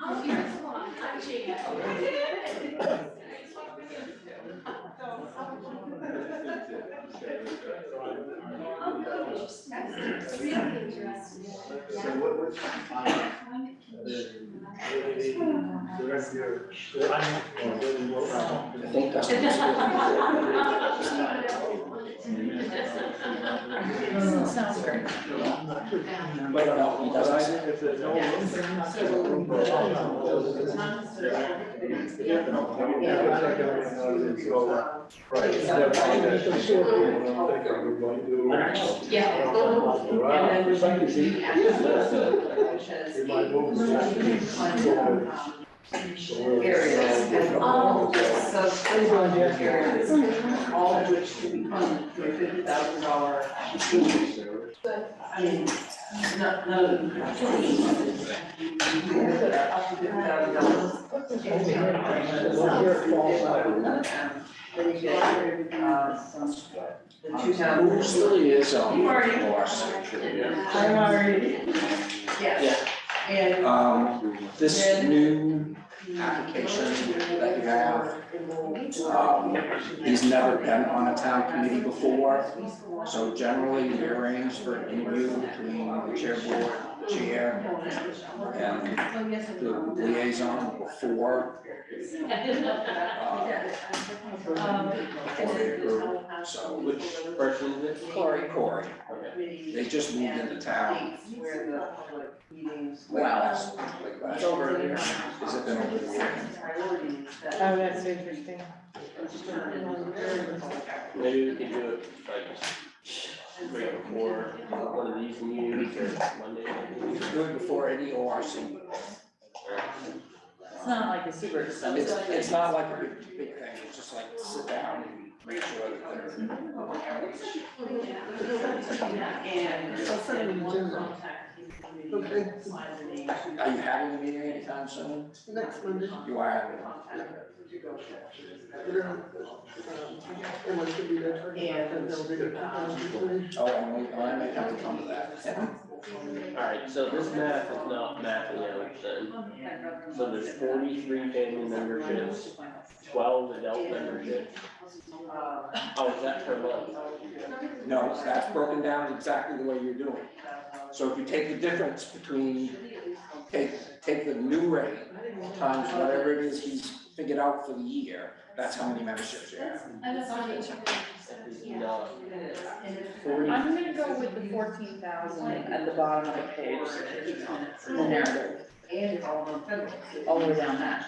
Oh, here's one. I'm Gina. Really interesting. So what's the rest of your? I think that's. Sounds great. But no, he doesn't. If there's no room. Yeah. And then we're going to see areas. Oh. So, areas, all of which could become to a $50,000. I mean, none of them. Up to $50,000. Then you get, the two towns. Who's the liaison? You already- Course. I'm already. Yes. And. This new application that you have, he's never been on a town committee before. So generally, we arrange for an interview between the chair board, the chair, and the liaison before. So, Which person is it? Corey, Okay. they just moved into town. Where the public meetings. Last It's over there. Has it been over the year? Priorities that. Oh, that's interesting. Maybe we could do it like right before one of these meetings or Monday. We could do it before any ORC. It's not like a super expensive. It's not like a big thing, it's just like sit down and make sure that they're. And so suddenly one contact. Okay. Are you having a meeting anytime soon? Next Monday. You are having. We're gonna, everyone's gonna be there. And, Oh, I may have to come to that. Alright, so this math is not mathing out then. So there's 43 family memberships, 12 adult memberships. Oh, is that per month? No, that's broken down exactly the way you're doing. So if you take the difference between, take the new rate times whatever it is he's figured out for the year, that's how many memberships you have. It's not. I'm gonna go with the 14,000 at the bottom of the page, the narrative, all the way down that.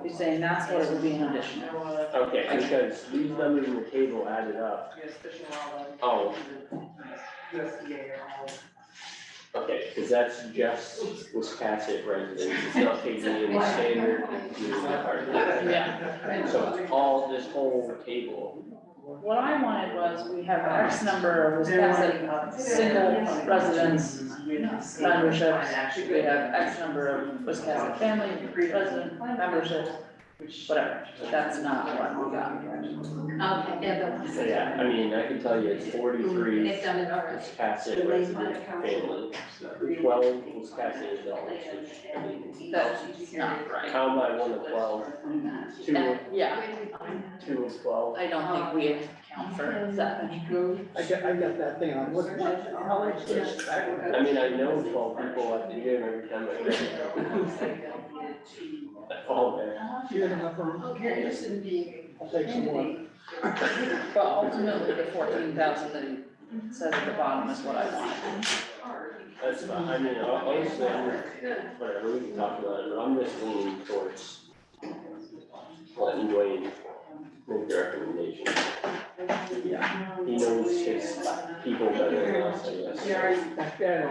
You're saying that's what it would be in addition. Okay, because these numbers in the table added up. Oh, okay, because that's just Wiscasset residents, it's not taking in the standard community apartment. Yeah. So it's all this whole table. What I wanted was, we have X number of Wiscasset single residents memberships, we have X number of Wiscasset family resident memberships, whatever, but that's not what we got. Okay, yeah, So yeah, I mean, I can tell you it's 43 they've done it already. Wiscasset resident family, 12 Wiscasset adults, which, I mean, That's not right. count by 1 of 12, 2 of, Yeah, 2 of 12. I don't think we account for that many. I got that thing on, how much is that? I mean, I know 12 people at the gym every time I go. Oh, man. You had enough room? I'll take some more. But ultimately, the 14,000 that he says at the bottom is what I want. That's fine, I mean, honestly, whatever, we can talk about it, but I'm just leaning towards letting Dwayne make the recommendation. He knows his people better than us, I guess.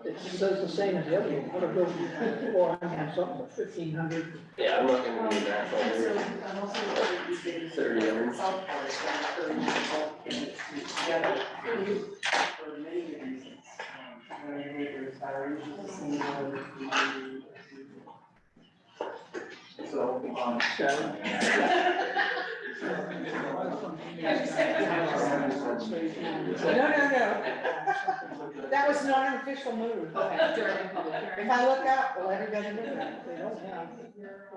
It says the same as the other one, what a bill, 400 something, 1,500. Yeah, I'm not gonna do that all here. 30 hours. So, No. That was not an official move. During the public hearing. If I look up, well, everybody knows that. They don't have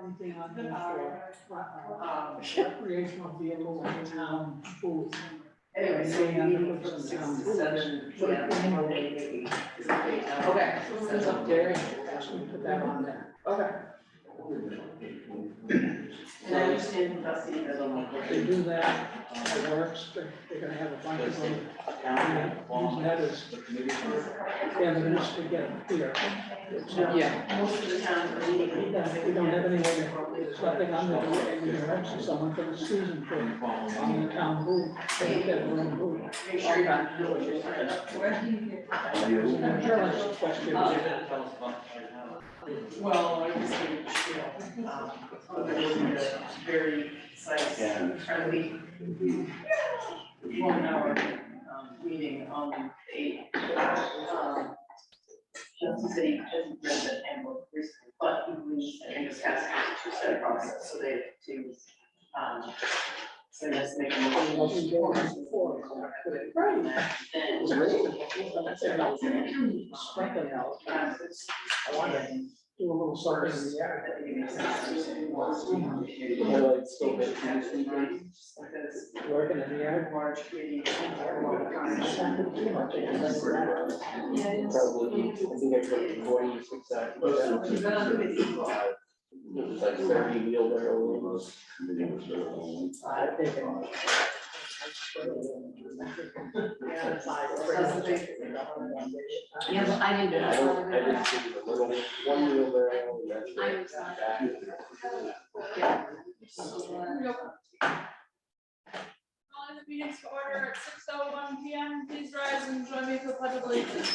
anything on there for recreational vehicles in town booth. Anyway, so we need from 6 to 7 p.m. Okay. It's up there, ask me to put that on there. Okay. And I understand Dusty doesn't. If they do that, it works, they're gonna have a bunch of them. Use that as, evidence to get here. Yeah. Most of the time, We don't have any way, there's nothing on the, we can actually someone for the season for, on the town booth, they have their own booth. make sure you know what you're signing up for. I'm sure that's a question. Well, I just think, you know, very precise, friendly. 1 hour, meeting on the 8th. Just city, just resident handbook recently, but we, I think it's asking a two-step process, so they have to, so let's make a motion. Right. Then. Sprinkling out, I want to do a little something in the air. Like, still been this weekend. Working in the air. March meeting. Probably, I think I put 26 out. It was like 30 wheelbarrows. I think it. Yeah, well, I didn't. Yeah, I didn't see the little one wheelbarrow and that's I it. was not. Calling the meetings to order at 6:01 p.m. Please rise and join me for pledge of allegiance.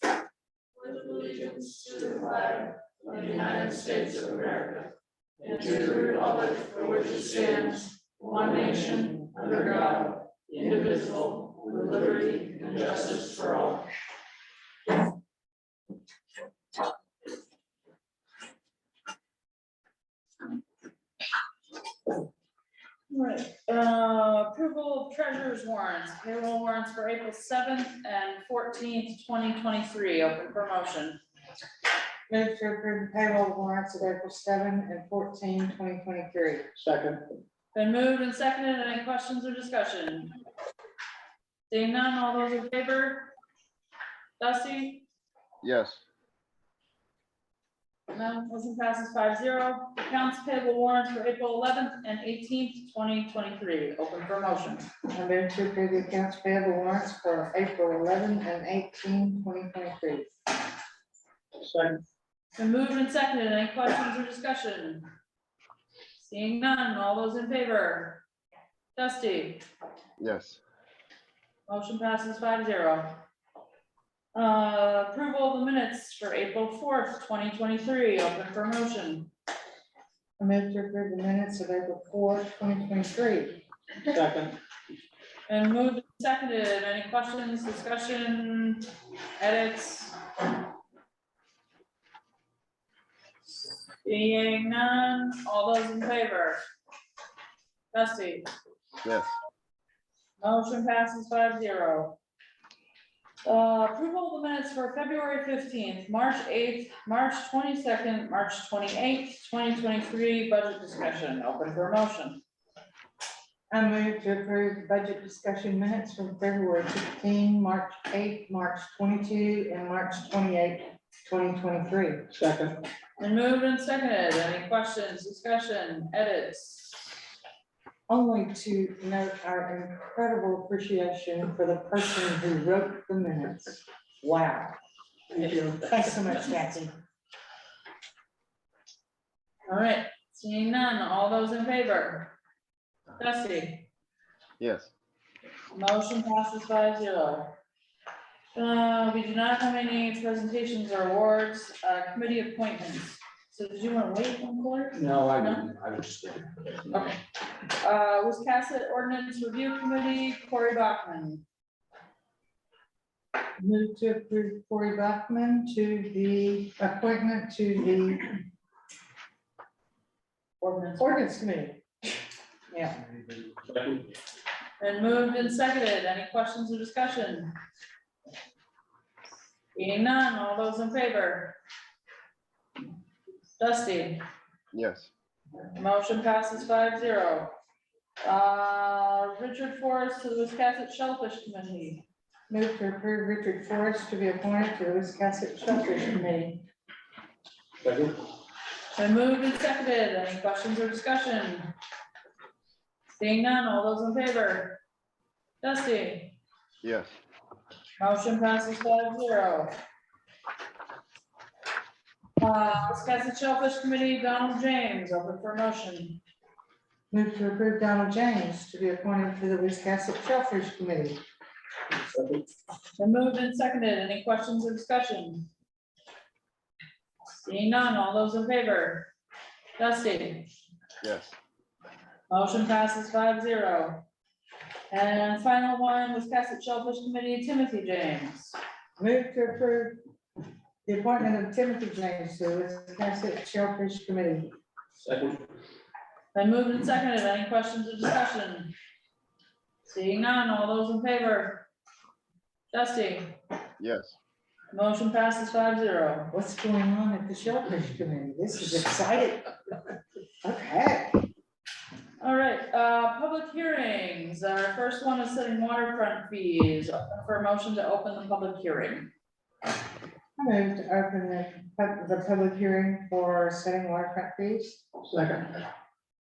Pledge of allegiance to the flag of the United States of America and to the republic for which it stands, one nation, under God, indivisible, with liberty and justice for all. Right, approval of treasurer's warrants, payroll warrants for April 7th and 14th, 2023, open for motion. Move to approve payroll warrants of April 7 and 14, 2023. Second. Been moved and seconded, any questions or discussion? Seeing none, all those in favor? Dusty? Yes. No, motion passes 5-0. Accounts payable warrants for April 11th and 18th, 2023, open for motion. I move to approve the accounts payable warrants for April 11 and 18, 2023. Second. Been moved and seconded, any questions or discussion? Seeing none, all those in favor? Dusty? Yes. Motion passes 5-0. Approval of the minutes for April 4th, 2023, open for motion. I move to approve the minutes of April 4, 2023. Second. And moved and seconded, any questions, discussion, edits? Seeing none, all those in favor? Dusty? Yes. Motion passes 5-0. Approval of the minutes for February 15th, March 8th, March 22nd, March 28th, 2023, budget discussion, open for motion. I move to approve the budget discussion minutes from February 15, March 8, March 22, and March 28, 2023. Second. And moved and seconded, any questions, discussion, edits? Only to note our incredible appreciation for the person who wrote the minutes. Wow. Thanks so much, Kathy. All right, seeing none, all those in favor? Dusty? Yes. Motion passes 5-0. We do not have any presentations or awards, committee appointments. So did you want to wait on board? No, I No? didn't, I was just. Okay. Wiscasset Ordinance Review Committee, Corey Bachman. Move to approve Corey Bachman to the appointment to the ordinance committee. Yeah. Second. And moved and seconded, any questions or discussion? Being none, all those in favor? Dusty, yes, motion passes 5-0. Richard Forrest to the Wiscasset Shellfish Committee. Move to approve Richard Forrest to be appointed to the Wiscasset Shellfish Committee. Second? Been moved and seconded. Any questions or discussion? Seeing none, all those in favor? Dusty, yes, motion passes 5-0. Wiscasset Shellfish Committee, Donald James, open for motion. Move to approve Donald James to be appointed to the Wiscasset Shellfish Committee. Second? Been moved and seconded. Any questions or discussion? Seeing none, all those in favor? Dusty, yes, motion passes 5-0. And final one, Wiscasset Shellfish Committee, Timothy James. Move to approve the appointment of Timothy James to the Wiscasset Shellfish Committee. Second? Been moved and seconded. Any questions or discussion? Seeing none, all those in favor? Dusty, yes. motion passes 5-0. What's going on at the Shellfish Committee? This is exciting. Okay. All right, public hearings. Our first one is setting waterfront fees. Open for a motion to open the public hearing. I move to open the public hearing for setting waterfront fees. Second, I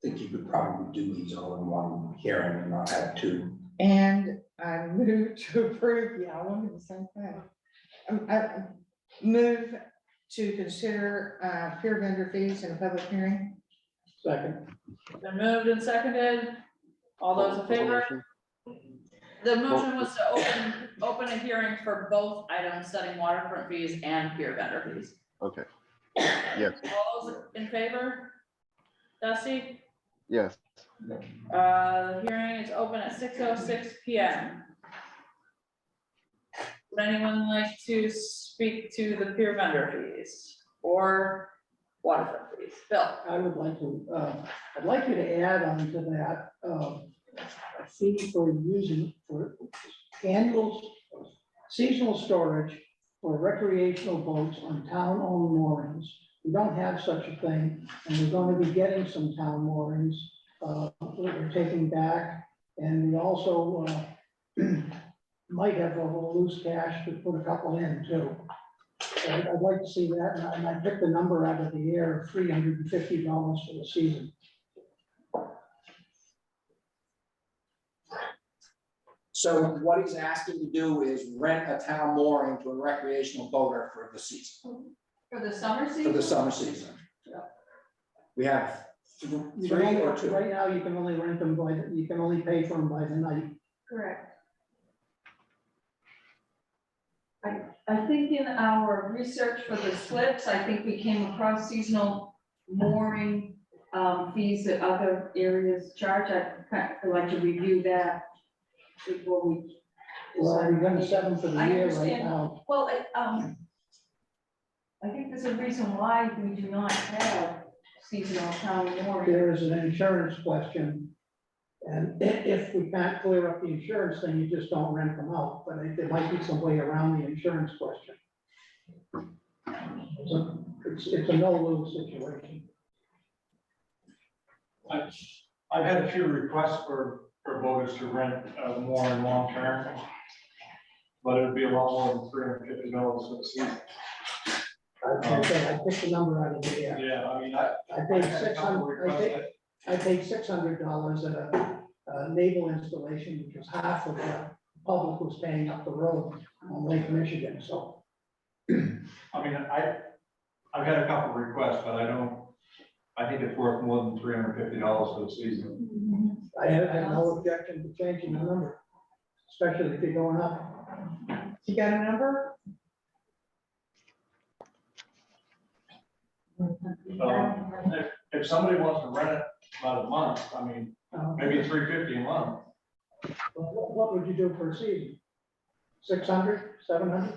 think you could probably do these all in one hearing and not have two. And I move to approve, yeah, I wanted the same thing. I move to consider peer vendor fees in a public hearing. second, Been moved and seconded. All those in favor? The motion was to open a hearing for both items, setting waterfront fees and peer vendor fees. Okay, yes, All those in favor? Dusty? yes, The hearing is open at 6:06 PM. Would anyone like to speak to the peer vendor fees or waterfront fees? Bill? I would like to, I'd like you to add on to that, a fee for using, for annual seasonal storage for recreational boats on town-owned moorings. We don't have such a thing, and we're going to be getting some town moorings, that we're taking back. And we also, might have a little loose cash to put a couple in too. So I'd like to see that, and I picked the number out of the air, $350 for the season. So what he's asking to do is rent a town mooring to a recreational boater for the season, For the summer for season? the summer season. We have You can three only- or two. Right now, you can only rent them you can only pay for them by the night. Correct. I think in our research for the slips, I think we came across seasonal mooring fees that other areas charge. I'd kind of like to review that before we. Well, we're gonna set them for the I year right understand. now. Well, I think there's a reason why we do not have seasonal town mooring. There is an insurance question. And if we can't clear up the insurance thing, you just don't rent them out, but there might be some way around the insurance question. So it's a no-lose situation. I've had a few requests for boaters to rent more and long term. But it'd be a lot more than $350 for the season. I picked the number out of the air. Yeah, I mean, I I've paid had a couple requests I paid $600 at a naval installation, which was half of what the public was paying up the road on Lake Michigan, so. I mean, I've had a couple requests, but I think it's worth more than $350 for the season. I have no objection to changing the number, especially if you're going up. You got a number? If somebody wants to rent it about a month, I mean, maybe $350 a month. What would you do per season? 600, 700?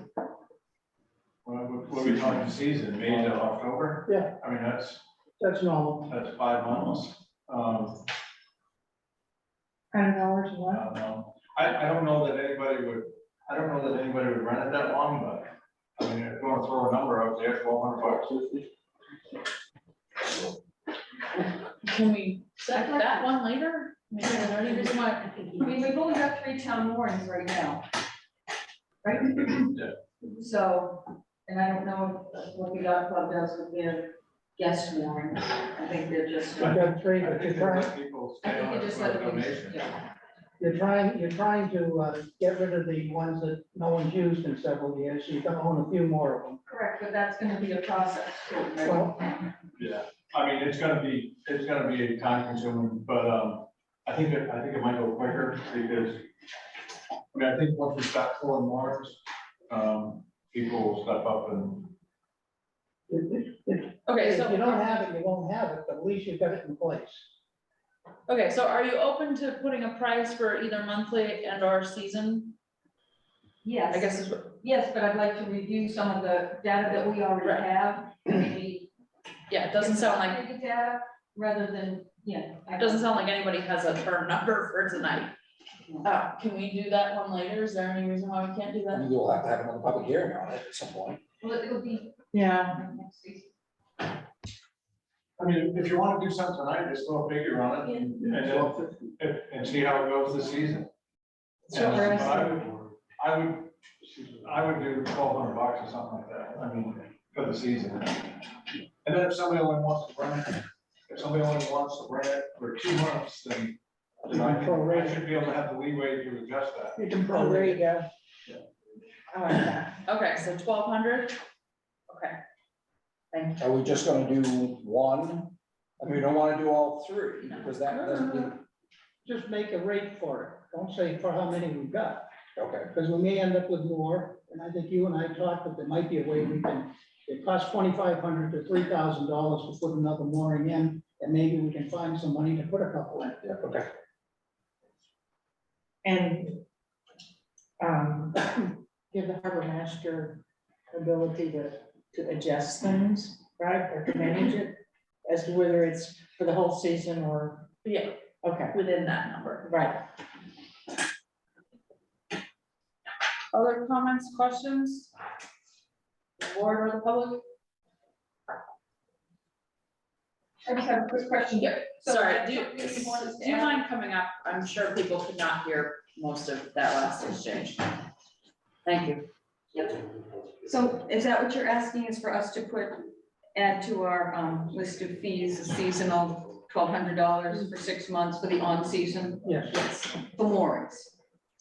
What are we talking season, May to October? Yeah. I mean, That's normal. that's 5 months. $100 a I month? don't know. I don't know that anybody would rent it that long, but I mean, if you want to throw a number out there, $1,200. Can we set that one later? I mean, is there any reason why? I mean, we've only got 3 town warrants right now. Right? Yeah. So, and I don't know what the yacht club does with their guest warrant. I think they're just. I've got 3, I but think they let people I stay think on you it just for let a it. donation. Yeah. you're trying to get rid of the ones that no one's used in several years, so you're gonna own a few more of them. Correct, but that's gonna be a process too, right? Well, Yeah, I mean, it's gonna be a time consuming, but, I think it might go quicker because, I mean, I think once we start pulling more, people will step up and, Okay, if you don't so, have it, you won't have it, but at least you've got it in place. okay, so are you open to putting a price for either monthly and or season? Yes. I guess is, Yes, but I'd like to review some of the data that we already Right. have, maybe. yeah, it doesn't sound like, updated data rather than, yeah. it doesn't sound like anybody has a firm number for tonight. Can we do that one later? Is there any reason why we can't do that? You'll have to have another public hearing on it at some point. Well, it'll be Yeah, next season. I mean, if you wanna do something tonight, just throw a figure on it and see how it goes this season. That's what we're And asking. I would do $1,200 or something like that, I mean, for the season. And then if somebody only wants to run it, for 2 months, then I should be able to have the leeway to adjust that. You can oh, there you prorate. go. I like that. Okay, so 1,200? Okay. Thank you. Are we just gonna do one? I mean, we don't wanna do all 3, because that doesn't give, Just make a rate for it. Don't say for how many we've got, okay. because we may end up with more. And I think you and I talked that there might be a way we can, it costs $2,500 to $3,000 to put another mooring in, and maybe we can find some money to put a couple in. Yeah, okay. And give the harbor master ability to adjust things, right, or to manage it as to whether it's for the whole season or, Yeah, okay, within that number. right. Other comments, questions? Board or the public? I just have a quick question. Yeah, So sorry, that's do something you want us to you add? mind coming up? I'm sure people could not hear most of that last exchange. Thank you. So is that what you're asking is for us to add to our list of fees, a seasonal $1,200 for 6 months for the on-season? Yes. Yes, for moorings.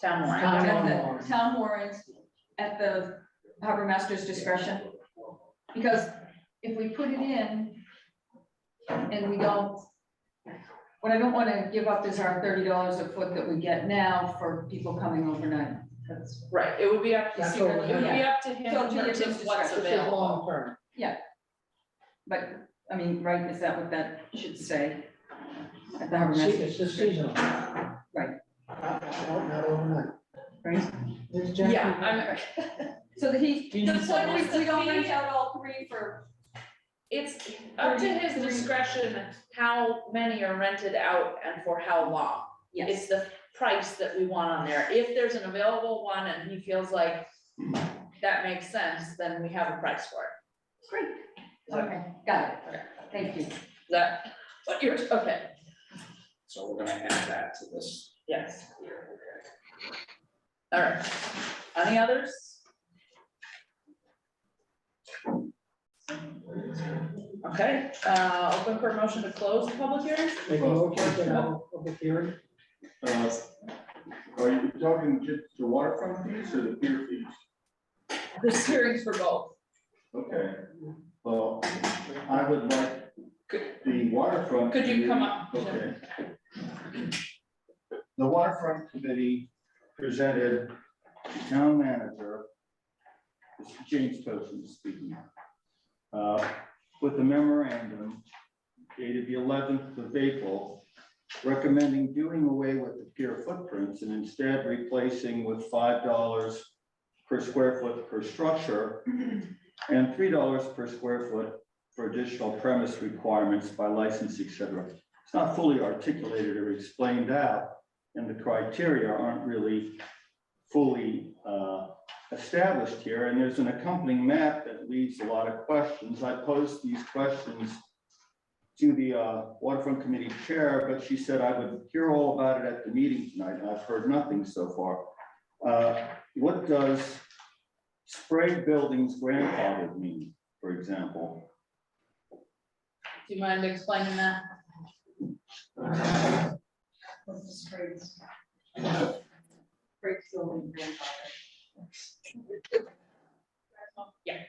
Town warrant. Town At warrant. the town moorings at the harbor master's discretion. Because if we put it in and we don't, what I don't want to give up is our $30 a foot that we get now for people coming overnight. That's Right, it would be up to, That's it would what we- be up to him So to to his determine what's discretion. This is available. long term. But, I mean, right, is that what that should say? At the harbor See, master? it's just seasonal. Right. Not overnight. Right? There's Jackie. Yeah, So that he, The point is the we don't rent fee- out all 3 for, it's up to his discretion how many are rented out and for how long. yes, It's the price that we want on there. If there's an available one and he feels like that makes sense, then we have a price for it. great. Is that- Okay, got it. Thank you. Is that what you're, okay, So we're gonna add that to this. yes. All right, any others? Okay, open for a motion to close the public hearing? Make a motion to have a public hearing. Are you talking just the waterfront fees or the pier fees? This hearing's for both. Okay, well, I would like the waterfront. Could you come committee- up, Jim? Okay. The waterfront committee presented the town manager, Mr. James Tosin speaking, with a memorandum dated the 11th of April, recommending doing away with the pier footprints and instead replacing with $5 per square foot per structure and $3 per square foot for additional premise requirements by license, et cetera. It's not fully articulated or explained out, and the criteria aren't really fully established here, and there's an accompanying map that leaves a lot of questions. I posed these questions to the waterfront committee chair, but she said I would hear all about it at the meeting tonight, and I've heard nothing so far. What does Sprague Buildings grandfathered mean, for example? Do you mind explaining that? Yeah.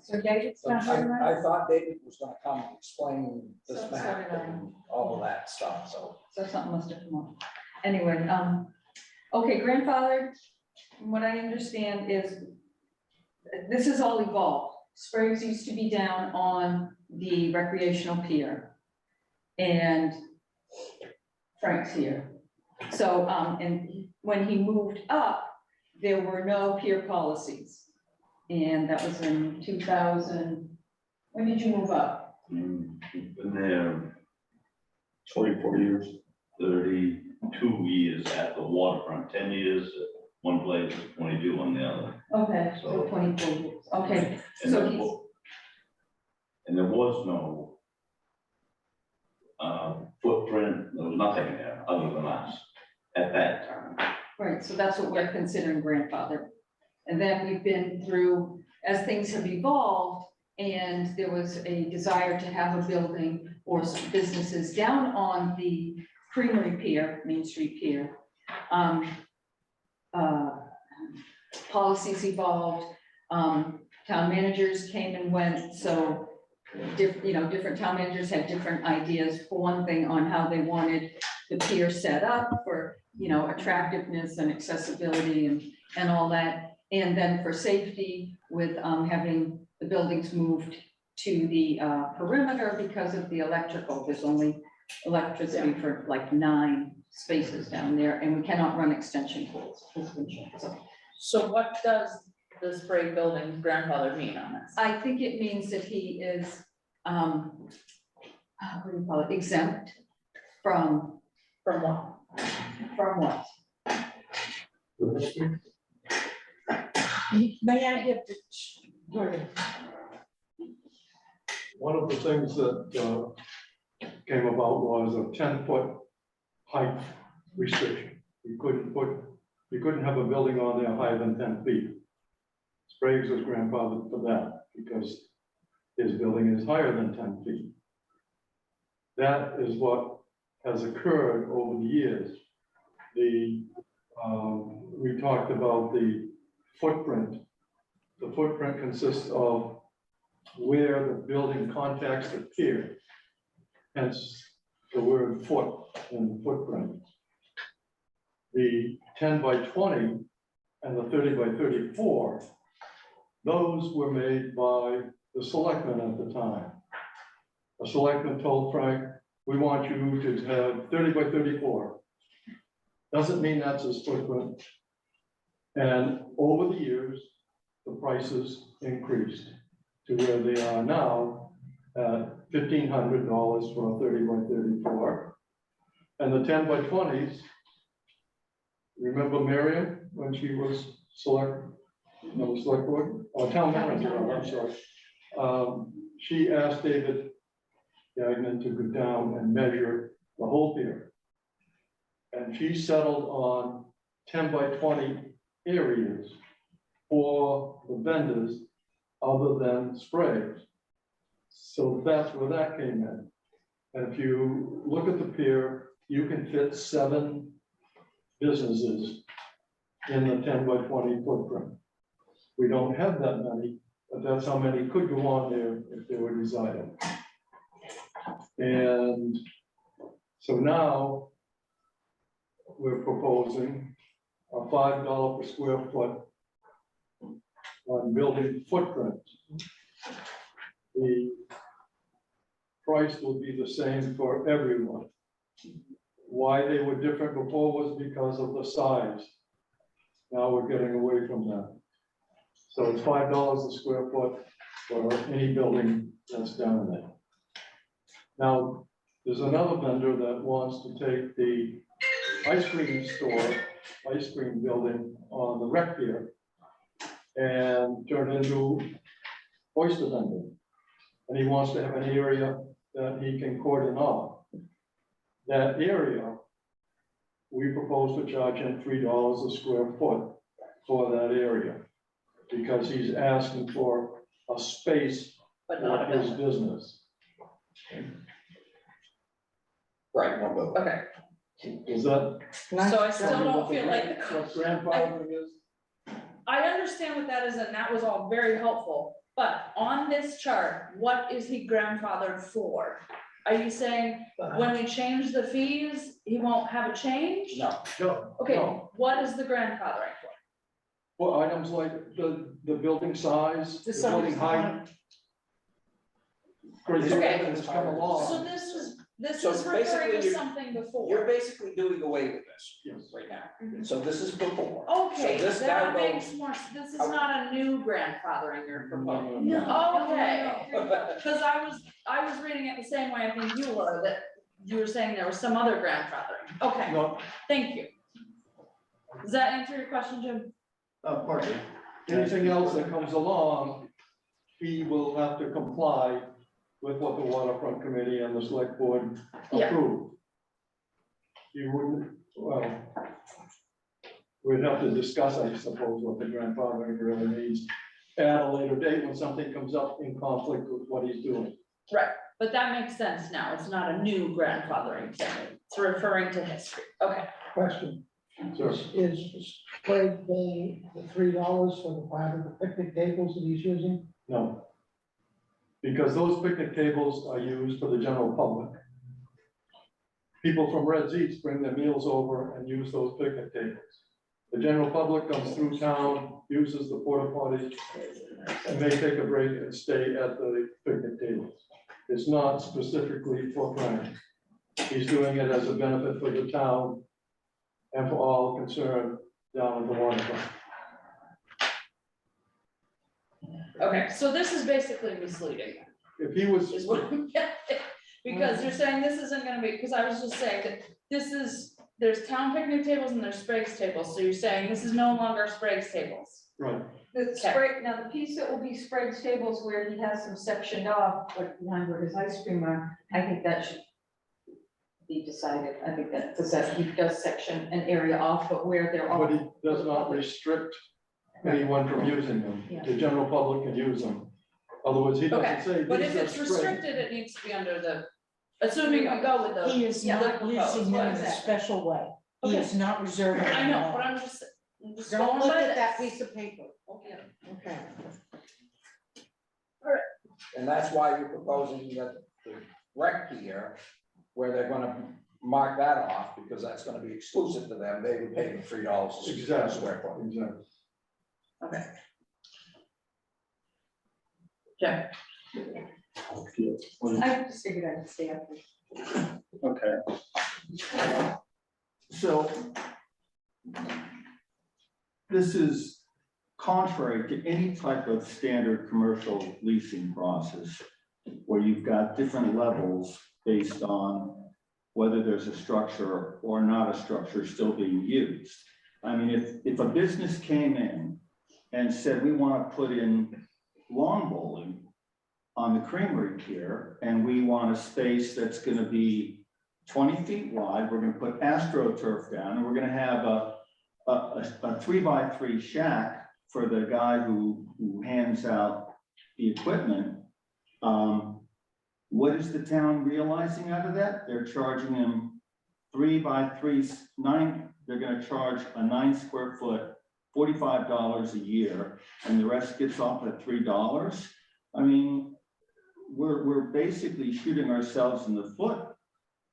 So David's not here tonight? I thought David was gonna come and explain this So- map so did I. and all of that stuff, so. So something must have come up. Anyway, okay, grandfather, from what I understand is, this is all evolved. Sprague's used to be down on the recreational pier. And Frank's here. So, and when he moved up, there were no pier policies. And that was in 2000, when did you move up? Been there 24 years, 32 years at the waterfront, 10 years at one place, 22 on the other. Okay, so So- 24 years, okay. And So there he's, wa- and there was no footprint, there was nothing there other than us at that time. right, so that's what we're considering grandfather. And then we've been through, as things have evolved, and there was a desire to have a building or some businesses down on the Creamery Pier, Main Street Pier. Policies evolved, town managers came and went, so different town managers had different ideas, for one thing, on how they wanted the pier set up for, attractiveness and accessibility and all that. And then for safety, with having the buildings moved to the perimeter because of the electrical, there's only electricity for like 9 spaces down there, and we cannot run extension cords. So So what does the Sprague Buildings grandfather mean on this? I think it means that he is, what do you call it, exempt from From what? May I get the, go ahead. One of the things that came about was a 10-foot height restriction. You couldn't have a building on there higher than 10 feet. Sprague's was grandfathered for that because his building is higher than 10 feet. That is what has occurred over the years. We talked about the footprint. The footprint consists of where the building contacts the pier, hence the word foot in the footprint. The 10 by 20 and the 30 by 34, those were made by the selectmen at the time. A selectman told Frank, we want you to have 30 by 34. Doesn't mean that's his footprint. And over the years, the prices increased to where they are now at $1,500 for a 30 by 34. And the 10 by 20s, remember Miriam when she was select board, or town manager, I'm sorry. She asked David Gagnon to go down and measure the whole pier. And she settled on 10 by 20 areas for the vendors other than Sprague's. So that's where that came in. And if you look at the pier, you can fit 7 businesses in the 10 by 20 footprint. We don't have that many, but that's how many could go on there if they were desired. And so now we're proposing a $5 per square foot on building footprint. The price will be the same for everyone. Why they were different before was because of the size. Now we're getting away from that. So it's $5 a square foot for any building that's down there. Now, there's another vendor that wants to take the ice cream store ice cream building on the rec pier and turn it into oyster vending. And he wants to have an area that he can cordon off. That area, we propose to charge him $3 a square foot for that area. Because he's asking for a space But for not a his building. business. Right, no building. Okay, Is that? so I still don't feel like, What grandfathering is? I understand what that is, and that was all very helpful. But on this chart, what is he grandfathered for? Are you saying when we change the fees, he won't have a change? No, No. Okay, no. what is the grandfathering for? For items like the building size, the building height. Crazy Okay. things come along. So this So is referring basically to you're- something you're before. basically doing away with this Yes. right now. So this is before. Okay, So this that now makes goes- more, this is not a new grandfathering you're proposing. No. Okay, because I was reading it the same way I think you were, that you were saying there was some other grandfathering. Okay, No, thank you. Does that answer your question, Jim? Partly. anything else that comes along, he will have to comply with what the waterfront committee and the select board Yeah. approve. You wouldn't, well, we'd have to discuss, I suppose, what the grandfathering really means at a later date when something comes up in conflict with what he's doing. But that makes sense now. It's not a new grandfathering thing. It's referring to history. Okay. Question, So, is Sprague paying the $3 for the 5 of the picnic tables that he's using? no. Because those picnic tables are used for the general public. People from Red's Eats bring their meals over and use those picnic tables. The general public comes through town, uses the porta potties, and may take a break and stay at the picnic tables. It's not specifically for Frank. He's doing it as a benefit for the town and for all concerned down at the waterfront. Okay, so this is basically misleading, If he was, is what I'm getting. Because you're saying this isn't gonna be, because I was just saying that this is, there's town picnic tables and there's Sprague's tables, so you're saying this is no longer Sprague's tables. right, The Sprague, now the piece that will be Sprague's tables where he has them sectioned off, like behind where his ice cream are, I think that should be decided. I think that, because that he does section an area off, but where they're all. but he does not restrict anyone from using them. The general public can use them. Otherwise, he Okay, doesn't say. But these if are it's Sprague. restricted, it needs to be under the, assuming we go with the. He is the not proposed, using them in a exactly. special way. He is not reserving. I know, them but all. I'm just Don't going look by at that this. piece of paper. Okay. And that's why you're proposing that the rec pier, where they're gonna mark that off, because that's gonna be exclusive to them, they would pay the $3 a Exactly. square foot. Exactly. Okay. Okay. I just figured I'd stay up. Okay. So this is contrary to any type of standard commercial leasing process where you've got different levels based on whether there's a structure or not a structure still being used. I mean, if a business came in and said, we want to put in lawn bowling on the creamery pier, and we want a space that's going to be 20 feet wide, we're going to put AstroTurf down, and we're going to have a 3x3 shack for the guy who hands out the equipment. What is the town realizing out of that? They're charging them 3x3, they're gonna charge a 9 square foot, $45 a year, and the rest gets off at $3. I mean, we're basically shooting ourselves in the foot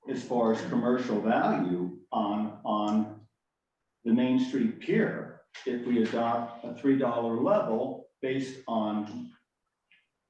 as far as commercial value on the Main Street Pier if we adopt a $3 level based on,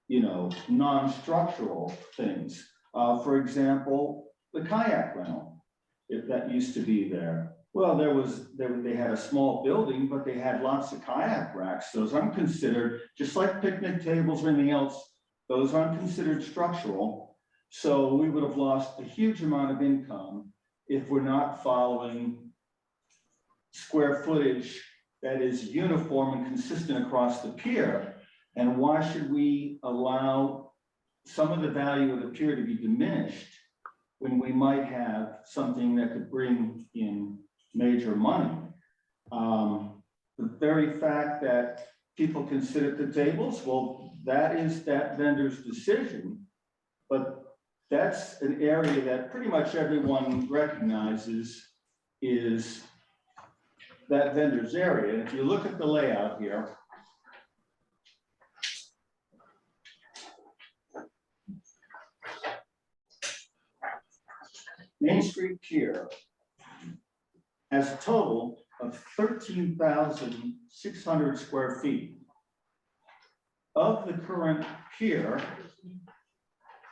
you know, non-structural things. For example, the kayak rental, if that used to be there. Well, they had a small building, but they had lots of kayak racks. Those aren't considered, just like picnic tables or anything else, those aren't considered structural. So we would have lost a huge amount of income if we're not following square footage that is uniform and consistent across the pier? And why should we allow some of the value of the pier to be diminished when we might have something that could bring in major money? The very fact that people can sit at the tables, well, that is that vendor's decision. But that's an area that pretty much everyone recognizes is that vendor's area. And if you look at the layout here, Main Street Pier has a total of 13,600 square feet. Of the current pier,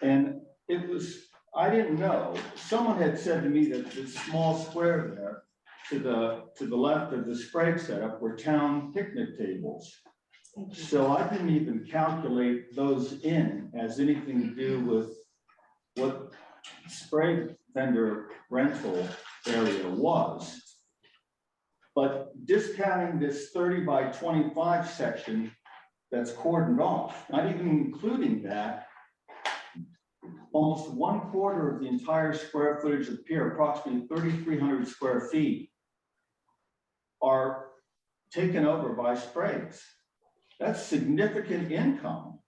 and it was, I didn't know, someone had said to me that the small square there to the left of the Sprague setup were town picnic tables. So I didn't even calculate those in as anything to do with what Sprague vendor rental area was. But discounting this 30 by 25 section that's cordoned off, not even including that, almost 1/4 of the entire square footage of the pier, approximately 3,300 square feet, are taken over by Sprague's. That's significant income.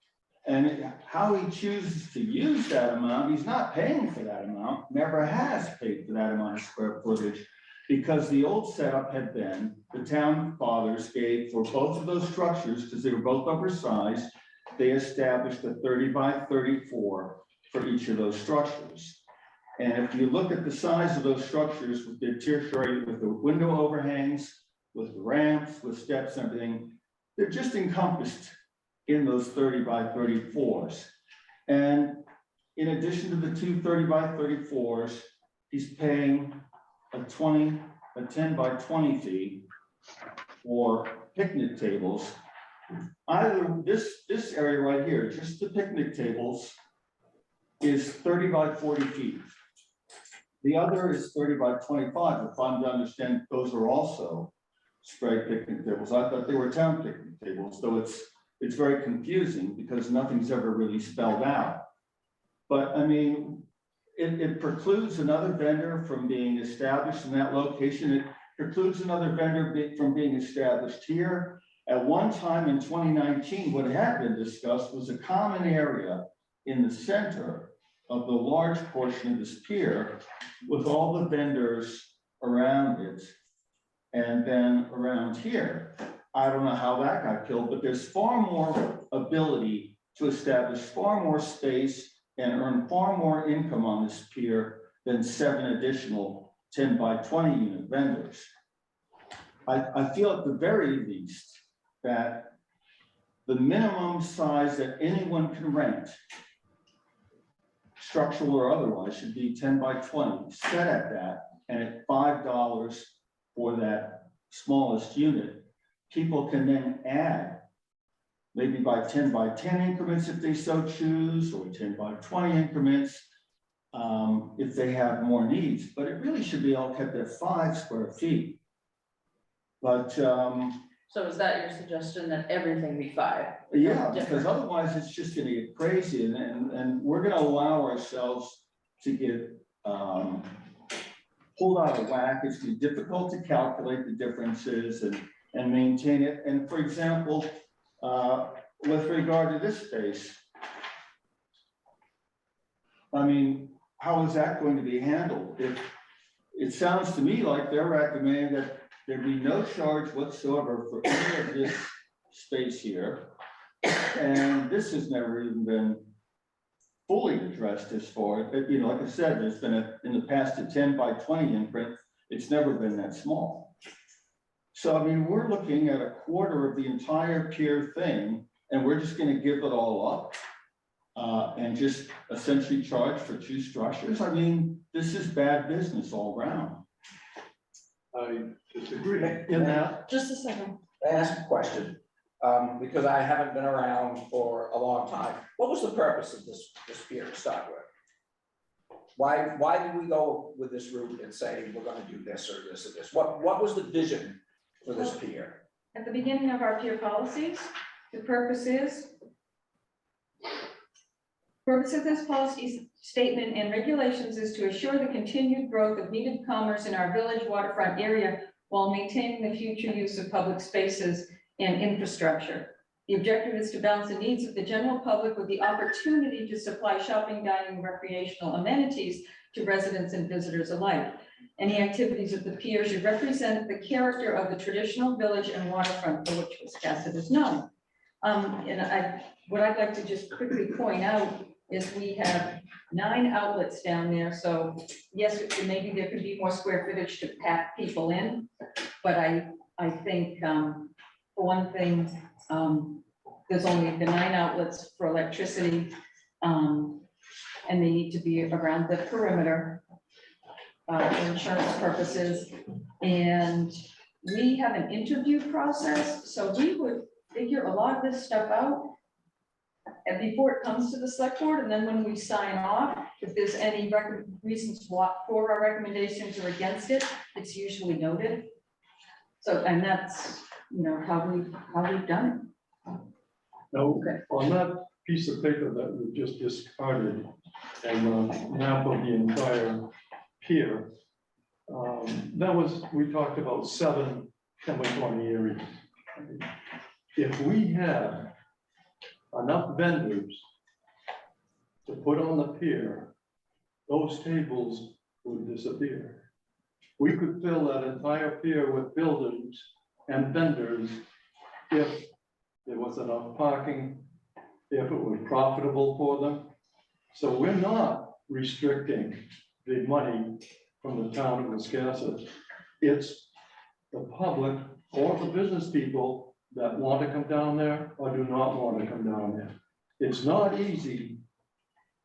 And how he chooses to use that amount, he's not paying for that amount, never has paid for that amount of square footage, because the old setup had been, the town fathers gave for both of those structures, because they were both oversized, they established a 30 by 34 for each of those structures. And if you look at the size of those structures with the tertiary, with the window overhangs, with the ramps, with steps and everything, they're just encompassed in those 30 by 34s. And in addition to the two 30 by 34s, he's paying a 10 by 20 fee for picnic tables. Either this area right here, just the picnic tables, is 30 by 40 feet. The other is 30 by 25. If I'm to understand, those are also Sprague picnic tables. I thought they were town picnic tables, though it's very confusing because nothing's ever really spelled out. But I mean, it precludes another vendor from being established in that location. It precludes another vendor from being established here. At one time in 2019, what had been discussed was a common area in the center of the large portion of this pier with all the vendors around it. And then around here, I don't know how that got killed, but there's far more ability to establish far more space and earn far more income on this pier than 7 additional 10 by 20 unit vendors. I feel at the very least that the minimum size that anyone can rent, structural or otherwise, should be 10 by 20, set at that, and at $5 for that smallest unit, people can then add maybe by 10 by 10 increments if they so choose, or 10 by 20 increments if they have more needs. But it really should be all kept at 5 square feet. But So is that your suggestion that everything be 5? yeah, because otherwise it's just gonna get crazy, and we're gonna allow ourselves to get pulled out of whack. It's gonna be difficult to calculate the differences and maintain it. And for example, with regard to this space, I mean, how is that going to be handled? It sounds to me like they're recommending that there be no charge whatsoever for any of this space here. And this has never even been fully addressed as far as, you know, like I said, there's been in the past a 10 by 20 imprint. It's never been that small. So, I mean, we're looking at 1/4 of the entire pier thing, and we're just gonna give it all up and just essentially charge for 2 structures. I mean, this is bad business all around. I disagree. In that, Just a second. I ask a question, because I haven't been around for a long time. What was the purpose of this pier to start with? Why did we go with this route and say we're gonna do this or this or this? What was the vision for this pier? At the beginning of our peer policies, the purpose of this policy statement and regulations is to assure the continued growth of needed commerce in our village waterfront area while maintaining the future use of public spaces and infrastructure. The objective is to balance the needs of the general public with the opportunity to supply shopping, dining, and recreational amenities to residents and visitors alike. Any activities of the pier should represent the character of the traditional village and waterfront for which Wiscasset is known. What I'd like to just quickly point out is we have 9 outlets down there. So yes, maybe there could be more square footage to pack people in, but I think for one thing, there's only the 9 outlets for electricity, and they need to be around the perimeter for insurance purposes. And we have an interview process, so we would figure a lot of this stuff out and before it comes to the select board, and then when we sign off, if there's any reasons for our recommendations or against it, it's usually noted. So, and that's, you know, how we've done it. Now, on that piece of paper that we just discarded and the map of the entire pier, that was, we talked about 7 chemical areas. If we had enough vendors to put on the pier, those tables would disappear. We could fill that entire pier with buildings and vendors if there was enough parking, if it was profitable for them. So we're not restricting the money from the town of Wiscasset. It's the public or the business people that want to come down there or do not want to come down there. It's not easy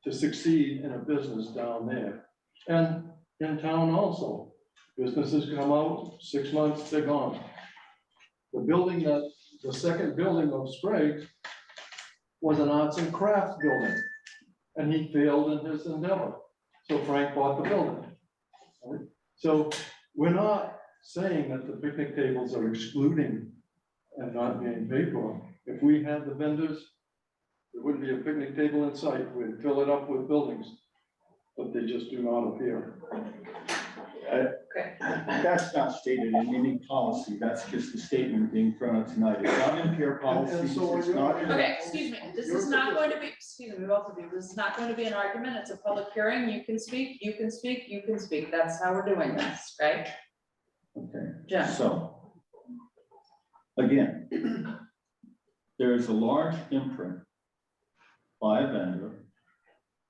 to succeed in a business down there. And in town also, businesses come out, 6 months, they're gone. The second building of Sprague was an arts and crafts building, and he failed in his endeavor. So Frank bought the building. Right? So we're not saying that the picnic tables are excluding and not being paid for. If we had the vendors, there wouldn't be a picnic table in sight. We'd fill it up with buildings, but they just do not appear. That's not stated in any policy. That's just a statement being thrown out tonight. It's not in peer policy. And so It's not in. Okay, excuse me, this is not going to be, excuse me, both of you, this is not going to be an argument, it's a public hearing, you can speak, you can speak, you can speak, that's how we're doing this, right? Okay. Jen? So, again, there is a large imprint by a vendor,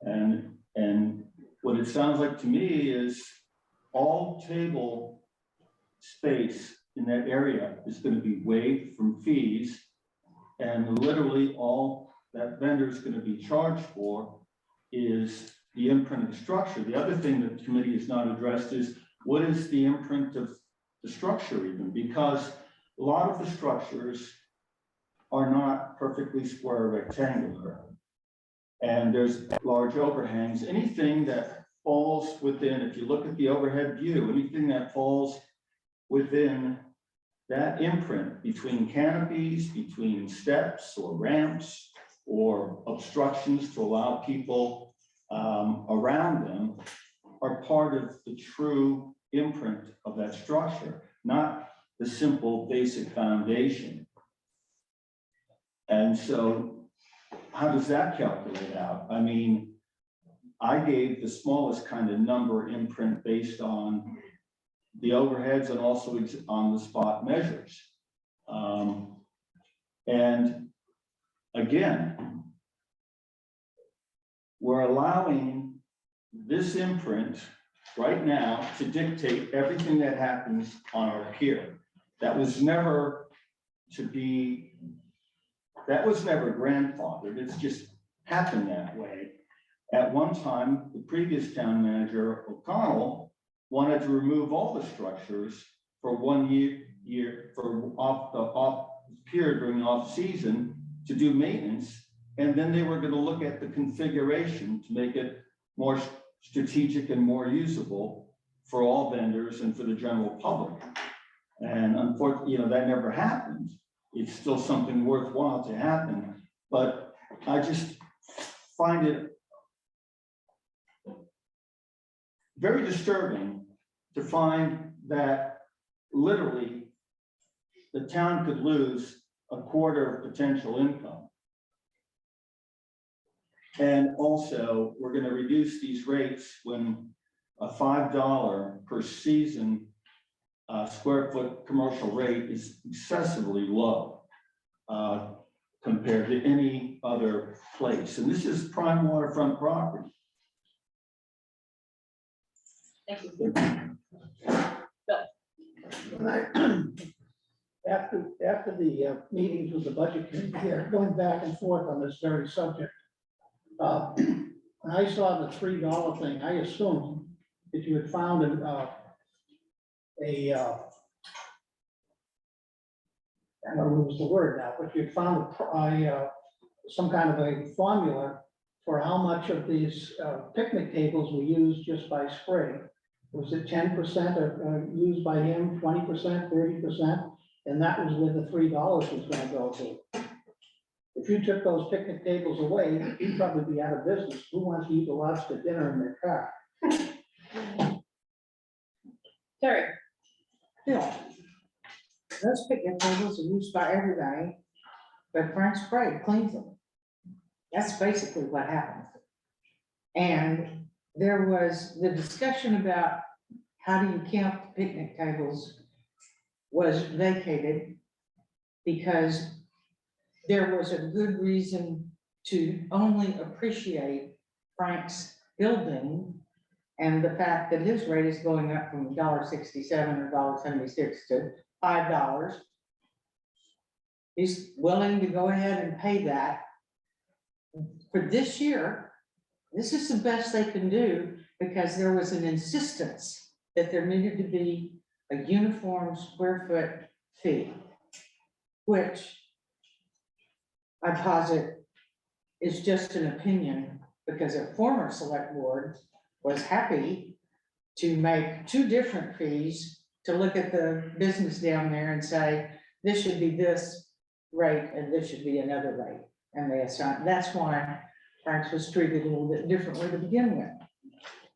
and what it sounds like to me is all table space in that area is going to be waived from fees, and literally all that vendor is going to be charged for is the imprint of the structure. The other thing that the committee has not addressed is what is the imprint of the structure even, because a lot of the structures are not perfectly square rectangular. And there's large overhangs. Anything that falls within, if you look at the overhead view, anything that falls within that imprint between canopies, between steps or ramps or obstructions to allow people around them are part of the true imprint of that structure, not the simple basic foundation. And so how does that calculate out? I mean, I gave the smallest kind of number imprint based on the overheads and also on the spot measures. And again, we're allowing this imprint right now to dictate everything that happens on our pier. That was never grandfathered. It's just happened that way. At one time, the previous town manager, O'Connell, wanted to remove all the structures for 1 year for off the pier during off season to do maintenance. And then they were going to look at the configuration to make it more strategic and more usable for all vendors and for the general public. And unfortunately, that never happened. It's still something worthwhile to happen, but I just find it very disturbing to find that literally the town could lose a quarter of potential income. And also, we're gonna reduce these rates when a $5 per season square foot commercial rate is excessively low compared to any other place. And this is prime waterfront property. Thank you. When I- After the meetings with the budget committee here, going back and forth on this very subject, when I saw the $3 thing, I assumed that you had found I don't know what was the word now, but you found some kind of a formula for how much of these picnic tables were used just by spray. Was it 10% used by him, 20%, 30%? And that was where the $3 was gonna go to. If you took those picnic tables away, you'd probably be out of business. Who wants to eat a lobster dinner in their car? Terry, Bill, those picnic tables are used by everybody, but Frank Spray cleans them. That's basically what happens. And there was the discussion about how do you count the picnic tables was vacated because there was a good reason to only appreciate Frank's building and the fact that his rate is going up from $1.67 or $1.76 to $5. He's willing to go ahead and pay that. For this year, this is the best they can do because there was an insistence that there needed to be a uniform square foot fee, which I posit is just an opinion because a former select board was happy to make two different fees to look at the business down there and say, this should be this rate and this should be another rate. And they assigned, that's why Frank's was treated a little bit differently to begin with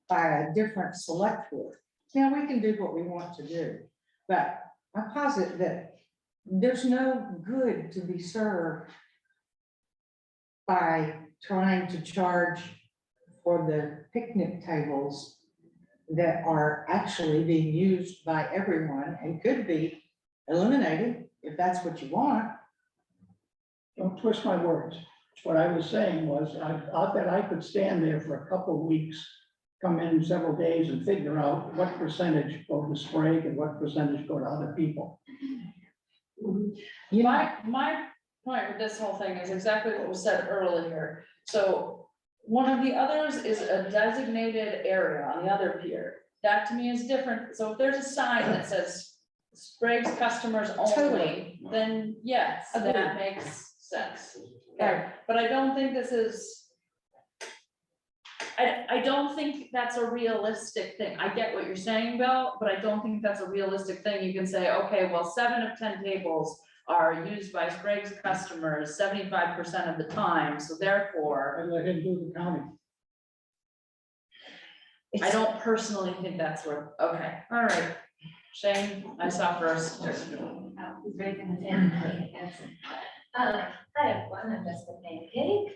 by a different select board. Now, we can do what we want to do, but I posit that there's no good to be served by trying to charge for the picnic tables that are actually being used by everyone and could be eliminated if that's what you want. Don't twist my words. What I was saying was, I thought that I could stand there for a couple of weeks, come in several days and figure out what percentage go to Sprague and what percentage go to other people. my point with this whole thing is exactly what was said earlier. So one of the others is a designated area on the other pier. That to me is different. So if there's a sign that says Sprague's customers only, Totally. then yes, that makes sense. Okay, but I don't think this is. I don't think that's a realistic thing. I get what you're saying, Bill, but I don't think that's a realistic thing. You can say, okay, well, 7 of 10 tables are used by Sprague's customers 75% of the time, so therefore, And let him do the counting. I don't personally think that's where, okay, all right. Shane, I saw first. Who's raising his hand? Hi everyone, I'm Jessica Pancake,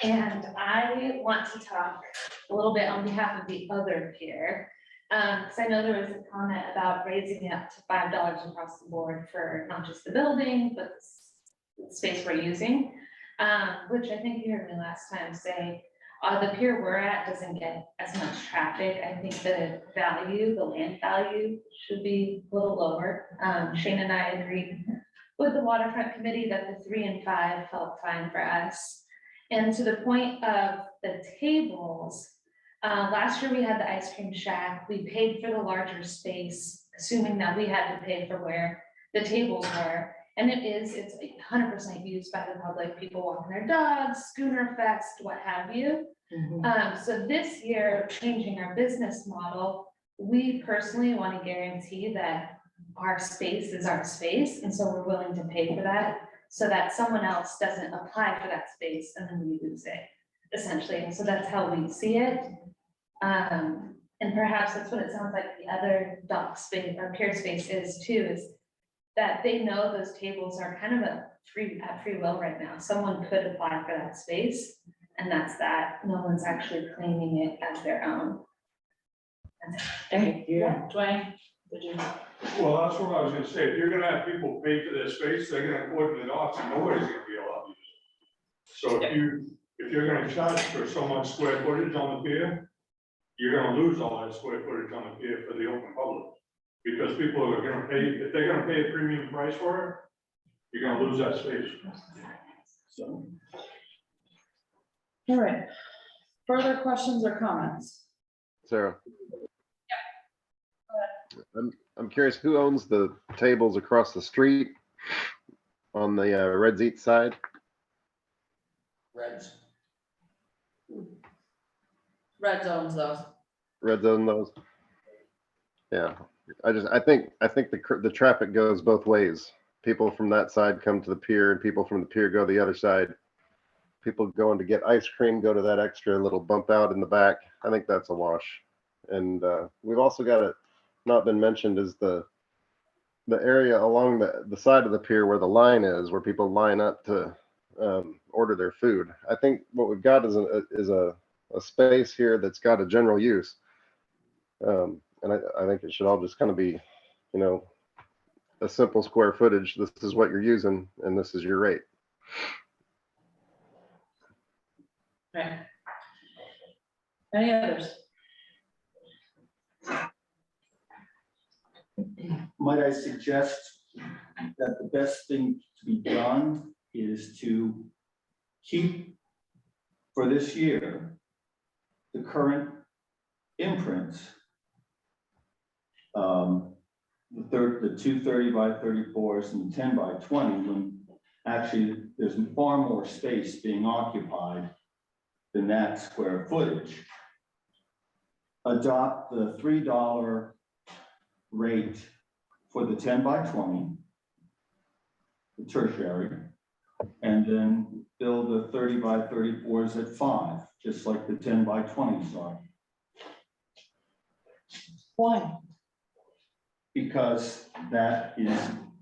and I want to talk a little bit on behalf of the other pier. Because I know there was a comment about raising it up to $5 across the board for not just the building, but the space we're using. Which I think you heard me last time say, the pier we're at doesn't get as much traffic. I think the value, the land value should be a little lower. Shane and I agreed with the waterfront committee that the 3 and 5 felt fine for us. And to the point of the tables, last year we had the ice cream shack. We paid for the larger space, assuming that we had to pay for where the tables were. And it's 100% used by the public, people walking their dogs, schooner fest, what have you. So this year, changing our business model, we personally want to guarantee that our space is our space, and so we're willing to pay for that, so that someone else doesn't apply for that space and then we lose it, essentially, and so that's how we see it. And perhaps that's what it sounds like the other dock space or pier space is too, is that they know those tables are kind of at free will right now. Someone could apply for that space, and that's that. No one's actually claiming it as their own. Thank you. Dwayne, did you? Well, that's what I was gonna say. If you're gonna have people pay for their space, they're gonna open it off and nobody's gonna be allowed to use it. So if you're gonna charge for so much square footage on the pier, you're gonna lose all that square footage on the pier for the open public. Because people are gonna pay, if they're gonna pay a premium price for it, you're gonna lose that space. So, All right. Further questions or comments? Sarah. I'm curious, who owns the tables across the street on the Reds Eat side? Reds. Red zones those. Reds own those? Yeah, I think the traffic goes both ways. People from that side come to the pier and people from the pier go the other side. People going to get ice cream go to that extra little bump out in the back. I think that's a wash. And we've also got it not been mentioned is the area along the side of the pier where the line is, where people line up to order their food. I think what we've got is a space here that's got a general use. And I think it should all just kind of be, you know, a simple square footage. This is what you're using and this is your rate. Okay. Any others? might I suggest that the best thing to be done is to keep for this year the current imprints. The 230 by 34s and the 10 by 20, when actually there's far more space being occupied than that square footage. Adopt the $3 rate for the 10 by 20, the tertiary, and then build the 30 by 34s at 5, just like the 10 by 20s are. Why? Because that is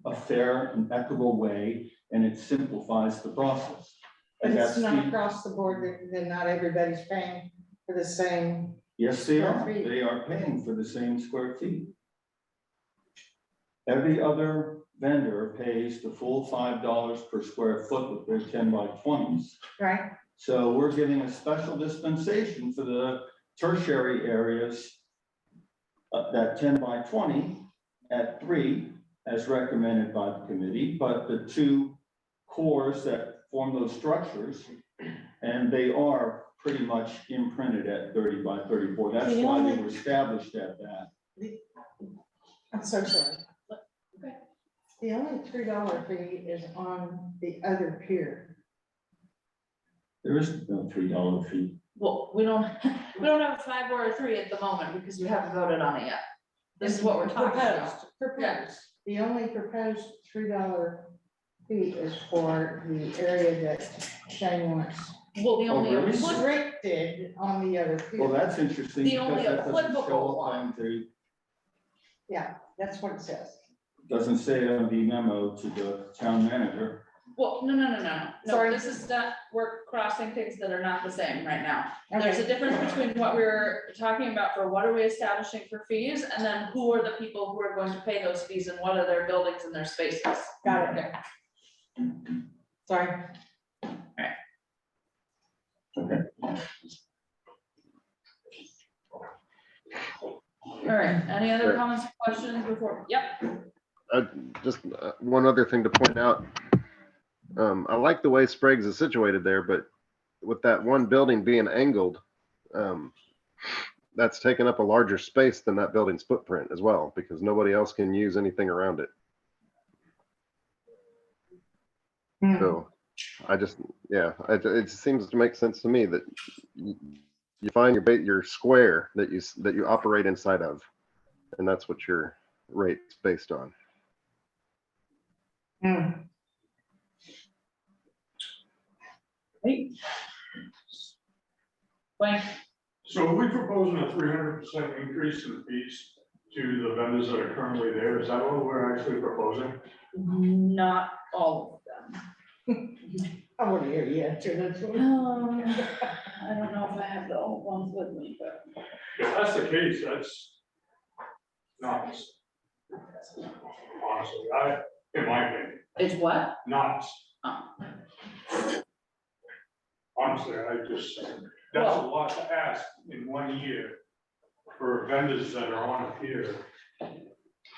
a fair and equitable way, and it simplifies the process. But And it's that's not the- across the board, then not everybody's paying for the same. Yes, they Square are. feet. They are paying for the same square feet. Every other vendor pays the full $5 per square foot with their 10 by 20s. Right. So we're giving a special dispensation for the tertiary areas, that 10 by 20 at 3, as recommended by the committee, but the 2 cores that form those structures, and they are pretty much imprinted at 30 by 34. That's why they were established at that. I'm so sorry. The only $3 fee is on the other pier. There is no $3 fee. Well, we don't have a 5 or a 3 at the moment because you haven't voted on it yet. This is what we're talking about. Proposed. The only proposed $3 fee is for the area that Shane wants Well, the only really? restricted on the other pier. Well, that's interesting. The because only that doesn't applicable show up one. on the- Yeah, that's what it says. Doesn't say on the memo to the town manager. Well, no. Sorry. This is not, we're crossing things that are not the same right now. There's a Okay. difference between what we're talking about for what are we establishing for fees, and then who are the people who are going to pay those fees and what are their buildings and their spaces. Got it. Sorry. All right, any other comments or questions before? Yep. Just one other thing to point out. I like the way Sprague's is situated there, but with that one building being angled, that's taken up a larger space than that building's footprint as well, because nobody else can use anything around it. So I just, yeah, it seems to make sense to me that you find your square that you operate inside of, and that's what your rate's based on. Blank, So are we proposing a 300% increase in fees to the vendors that are currently there? Is that what we're actually proposing? not all of them. I want to hear you answer this one. I don't know if I have the old ones with me, but. If that's the case, that's nuts. Honestly, in my opinion, It's what? nuts. Oh. Honestly, that's a lot to ask in 1 year for vendors that are on a pier,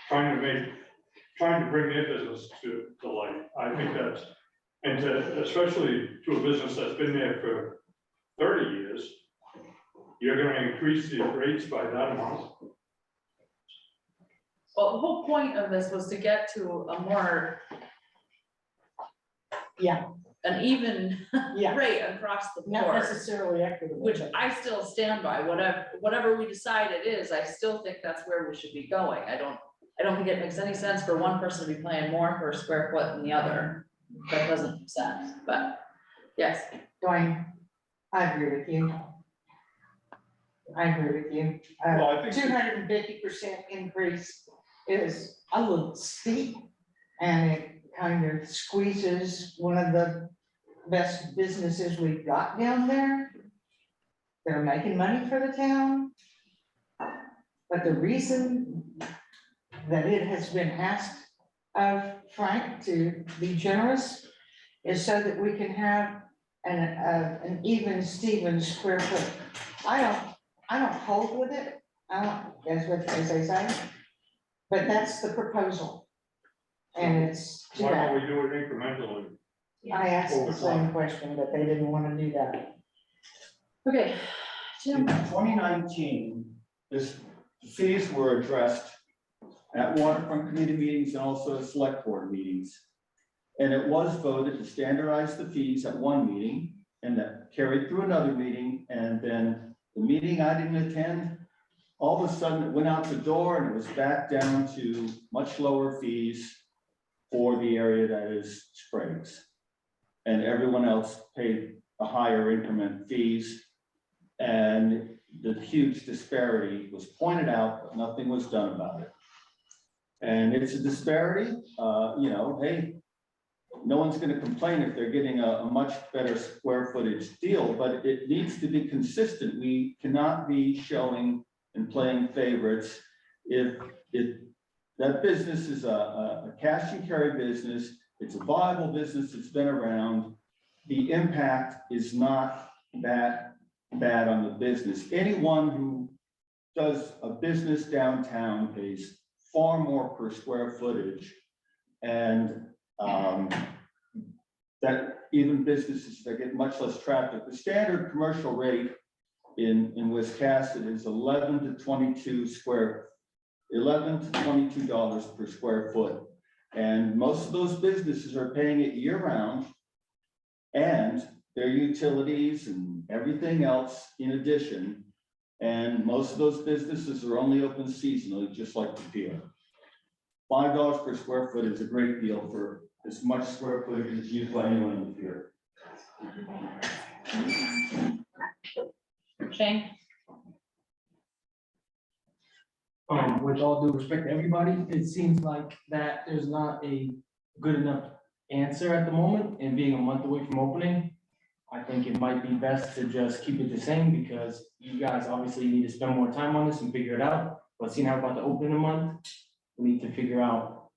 trying to bring their business to light. I think that's, and especially to a business that's been there for 30 years, you're gonna increase the rates by that amount. Well, the whole point of this was to get to a more. Yeah. An even Yeah. rate across the Not board, necessarily equitable. which I still stand by, whatever we decide it is, I still think that's where we should be going. I don't think it makes any sense for one person to be paying more per square foot than the other. That doesn't make sense, but, yes. Dwayne, I agree with you. I agree with you. Well, I think 250% increase is a little steep, and it kind of squeezes one of the best businesses we've got down there. They're making money for the town. But the reason that it has been asked of Frank to be generous is so that we can have an even Steven square foot. I don't hold with it, that's what they say, but that's the proposal. And it's too Why bad. don't we do it incrementally? I asked the same question, but they didn't want to do that. Okay, In Jim, 2019, the fees were addressed at waterfront committee meetings and also at select board meetings. And it was voted to standardize the fees at one meeting, and that carried through another meeting, and then the meeting I didn't attend, all of a sudden it went out the door and it was back down to much lower fees for the area that is Sprague's. And everyone else paid a higher increment fees. And the huge disparity was pointed out, but nothing was done about it. And it's a disparity, hey, no one's gonna complain if they're getting a much better square footage deal, but it needs to be consistent. We cannot be showing and playing favorites. If that business is a cash and carry business, it's a viable business that's been around, the impact is not that bad on the business. Anyone who does a business downtown pays far more per square footage. And that even businesses that get much less traffic, the standard commercial rate in Wiscasset is $11 to $22 per square foot. And most of those businesses are paying it year round, and their utilities and everything else in addition. And most of those businesses are only open seasonally, just like the pier. $5 per square foot is a great deal for as much square footage as used by anyone in the pier. Shane, With all due respect to everybody, it seems like that there's not a good enough answer at the moment, and being a month away from opening, I think it might be best to just keep it the same, because you guys obviously need to spend more time on this and figure it out. But seeing how about to open in a month, we need to figure out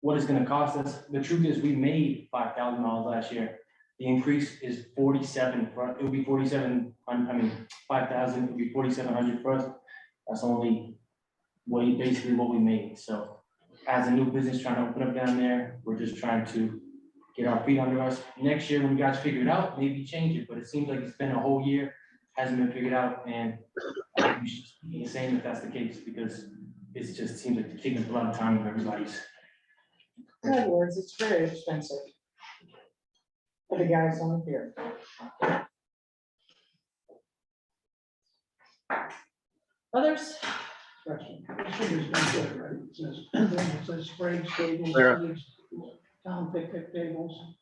what it's gonna cost us. The truth is, we made $5,000 last year. The increase is 47, it would be 47, 5,000, it would be 4,700 for us. That's only basically what we made. So as a new business trying to open up down there, we're just trying to get our feet under us. Next year, when you guys figure it out, maybe change it, but it seems like it's been a whole year, hasn't been figured out, and I think we should be the same if that's the case, because it just seems like it's taking a lot of time with everybody's. In other words, it's very expensive. for the guys on here. Others? Question. This one is not good, right? It says Sprague tables, Sarah. town picnic tables.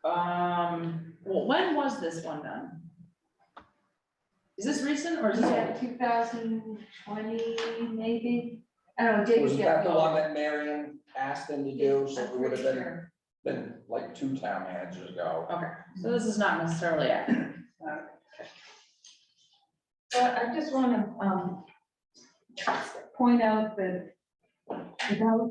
Well, when was this one done? Is this recent or is this? Yeah, 2020 maybe. I don't know, David. Was that the one that Marion asked them to do, so it would have been like 2 town managers ago. Okay, so this is not necessarily accurate. But I just wanna, point out that without,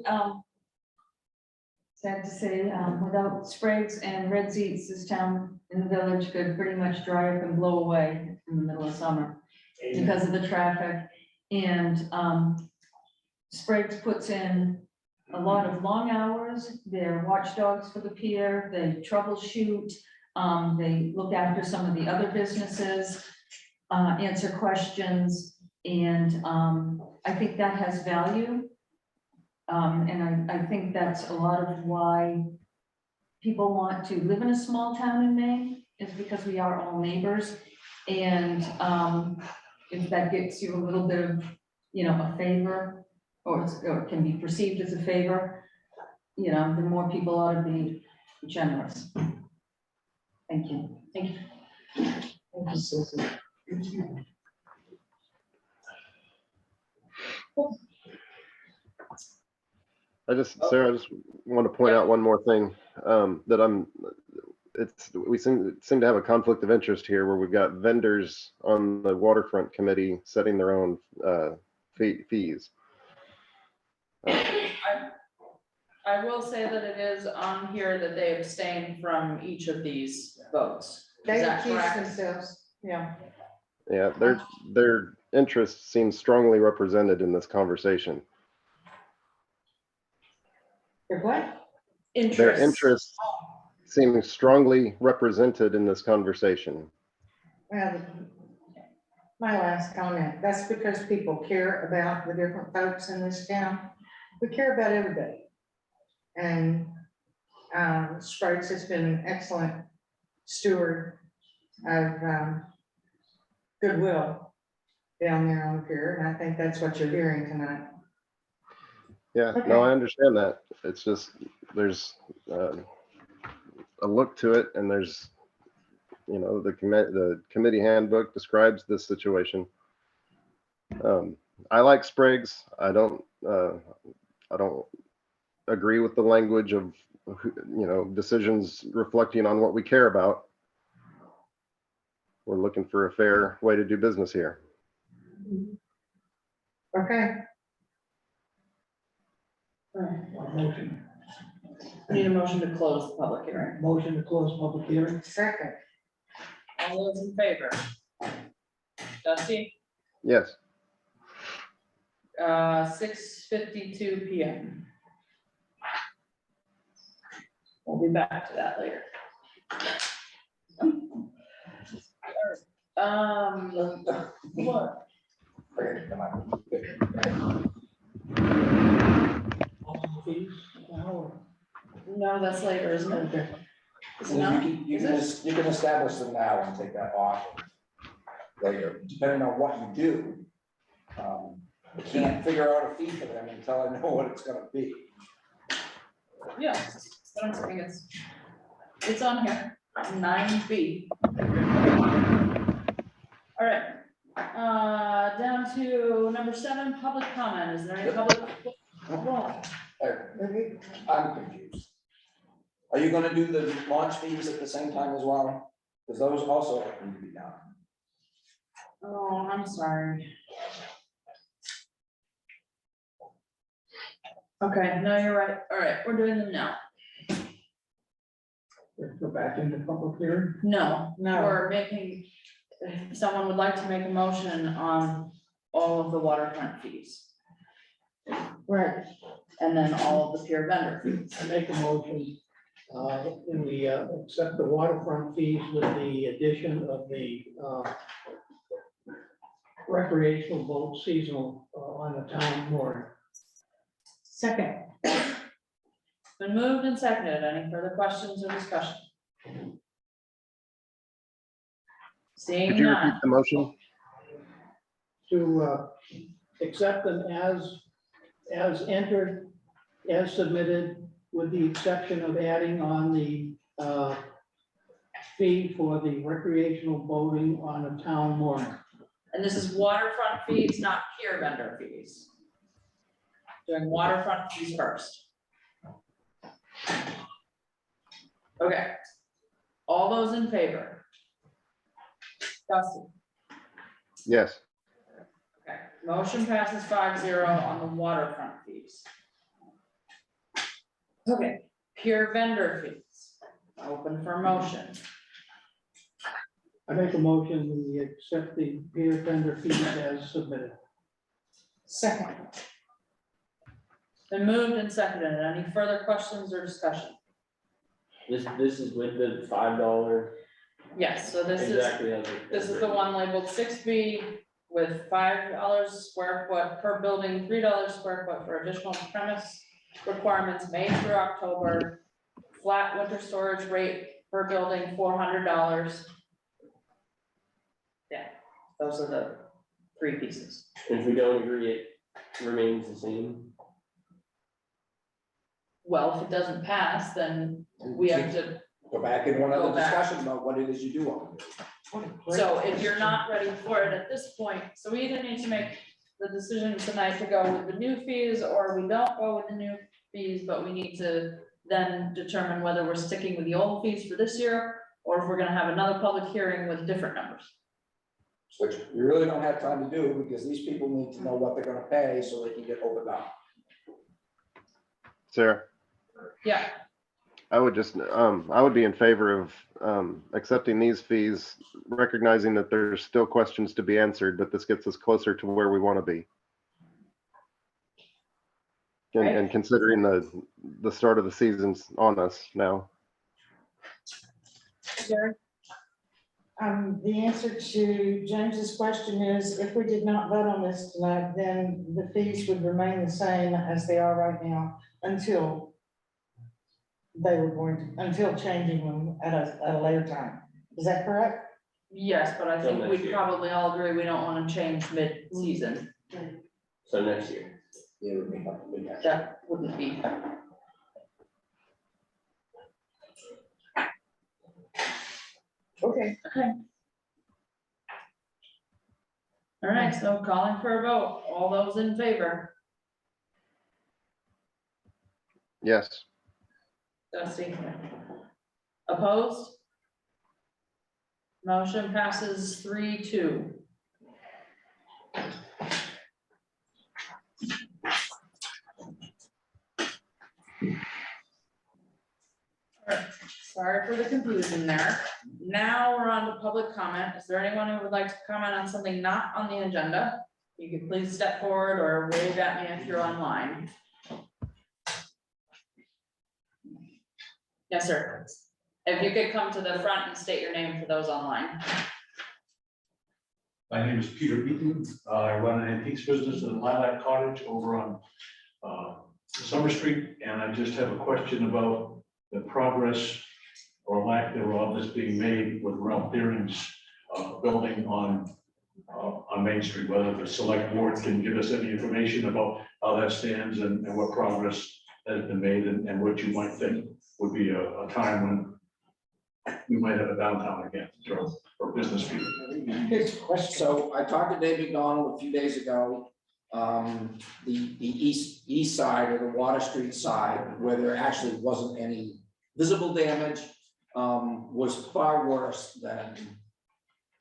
sad to say, without Sprague's and Red Seats, this town in the village could pretty much dry up and blow away in the middle of summer because of the traffic. And, Sprague's puts in a lot of long hours. They're watchdogs for the pier. They troubleshoot. They look after some of the other businesses, answer questions. And, I think that has value. And I think that's a lot of why people want to live in a small town in Maine, is because we are all neighbors. And, if that gets you a little bit of, a favor, or can be perceived as a favor, the more people ought to be generous. Thank you. Thank you. Thank you, Susan. Sarah, I just want to point out one more thing, that we seem to have a conflict of interest here where we've got vendors on the waterfront committee setting their own, fees. I will say that it is on here that they abstain from each of these votes. They Is that accuse correct? themselves, yeah. Yeah, their interests seem strongly represented in this conversation. They're what? Their interests seem strongly represented in this conversation. Well, my last comment, that's because people care about the different folks in this town. We care about everybody. And Sprague's has been an excellent steward of goodwill down there on the pier, and I think that's what you're hearing tonight. Yeah, Okay. no, I understand that. It's just, there's a look to it, and there's, the committee handbook describes this situation. I like Sprague's. I don't agree with the language of, decisions reflecting on what we care about. We're looking for a fair way to do business here. Okay. Motion. Need a motion to close the public hearing. Motion to close public hearing. Second. All those in favor? Dusty? Yes. 6:52 PM. We'll be back to that later. What? Fees, now, No, that's later, isn't it? okay. Is it not? You can establish them now and take that off later, depending on what you do. I can't figure out a fee for them until I know what it's gonna be. Yeah, I don't think it's on here, 9B. All right, down to number 7, public comment. Is there any public? I'm confused. Are you gonna do the launch fees at the same time as well? Because those also need to be done. Oh, I'm sorry. Okay, no, you're right. All right, we're doing them now. Go back into public hearing. No, No. we're making, if someone would like to make a motion on all of the waterfront fees. Right. And then all of the pier vendor fees. I make a motion, and we accept the waterfront fees with the addition of the recreational boat seasonal on the town mooring. Second. Been moved and seconded. Any further questions or discussion? Seeing Could you repeat none, the motion? To accept them as entered, as submitted, with the exception of adding on the fee for the recreational boating on a town mooring. and this is waterfront fees, not pier vendor fees. Doing waterfront fees first. Okay. All those in favor? Dusty? Yes. Okay, motion passes 5-0 on the waterfront fees. Okay, pier vendor fees, open for motion. I make a motion, we accept the beer vendor fees as submitted. Second. Been moved and seconded, any further questions or discussion? This is with the $5, Yes, so this is, exactly as it. this is the one labeled 6B with $5 a square foot per building, $3 square foot for additional premise requirements May through October. Flat winter storage rate per building, $400. Yeah, those are the three pieces. If we don't agree, it remains the same. Well, if it doesn't pass, then we have to, Go back in one other Go back. discussion about what it is you do want to do. so if you're not ready for it at this point, so we either need to make the decision tonight to go with the new fees, or we don't go with the new fees, but we need to then determine whether we're sticking with the old fees for this year, or if we're gonna have another public hearing with different numbers. Which we really don't have time to do, because these people need to know what they're gonna pay so they can get opened up. Sarah, Yeah, I would just, I would be in favor of accepting these fees, recognizing that there's still questions to be answered, but this gets us closer to where we want to be. And considering the start of the season's on us now. Jerry? The answer to James's question is, if we did not vote on this tonight, then the fees would remain the same as they are right now until they were going to, until changing them at a later time. Is that correct? Yes, but I think Till we next year. probably all agree we don't wanna change mid-season, So next year. Yeah, it would be helpful, yeah. that wouldn't be. Okay. Okay. All right, so calling for a vote, all those in favor, Yes. Dusty? Opposed? Motion passes 3-2. All right, sorry for the confusion there. Now we're on to public comment. Is there anyone who would like to comment on something not on the agenda? You could please step forward or wave at me if you're online. Yes, sir. If you could come to the front and state your name for those online. My name is Peter Beaton. I run an antiques business in Lilac Cottage over on Summer Street, and I just have a question about the progress or lack thereof that's being made with Ralph Deering's building on Main Street, whether the select board can give us any information about how that stands and what progress has been made and what you might think would be a time when we might have a downtown again for business people. Good question. So I talked to Dave McDonald a few days ago. The east side or the Water Street side, where there actually wasn't any visible damage, was far worse than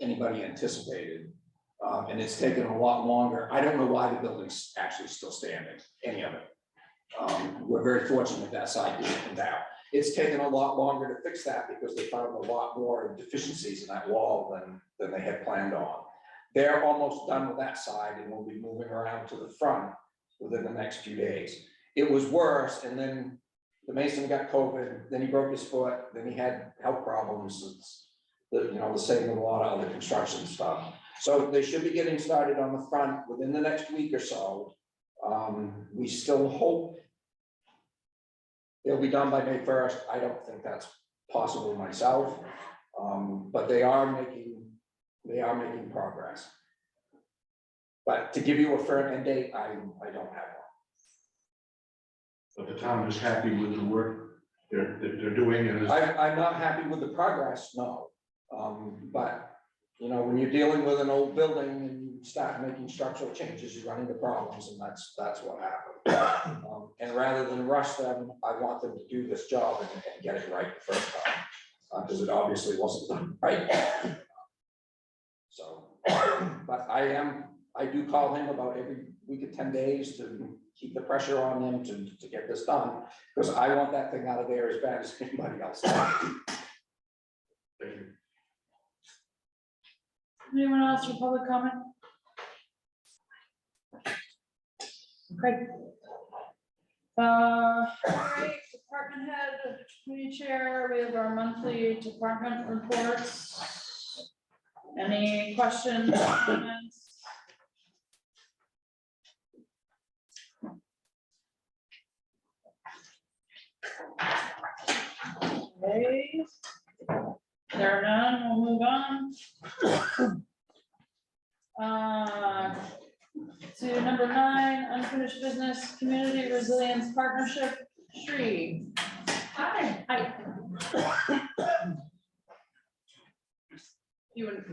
anybody anticipated. And it's taken a lot longer. I don't know why the building's actually still standing, any of it. We're very fortunate that side didn't come down. It's taken a lot longer to fix that because they found a lot more deficiencies in that wall than they had planned on. They're almost done with that side and we'll be moving around to the front within the next few days. It was worse, and then the mason got COVID, then he broke his foot, then he had health problems. It's the same with a lot of other construction stuff. So they should be getting started on the front within the next week or so. We still hope they'll be done by May 1st. I don't think that's possibly myself. But they are making progress. But to give you a firm end date, I don't have one. But the town is happy with the work they're doing and is. I'm not happy with the progress, no. But, you know, when you're dealing with an old building and you start making structural changes, you run into problems, and that's what happened. And rather than rush them, I want them to do this job and get it right the first time, because it obviously wasn't done right. So, but I do call him about every week of 10 days to keep the pressure on them to get this done, because I want that thing out of there as bad as anybody else. Thank you. Anyone else for public comment? Okay. All right, department head, committee chair, we have our monthly department reports. Any questions, comments? Okay. There are none, we'll move on. To number 9, unfinished business, community resilience partnership, Shri. Hi. Hi. You wouldn't.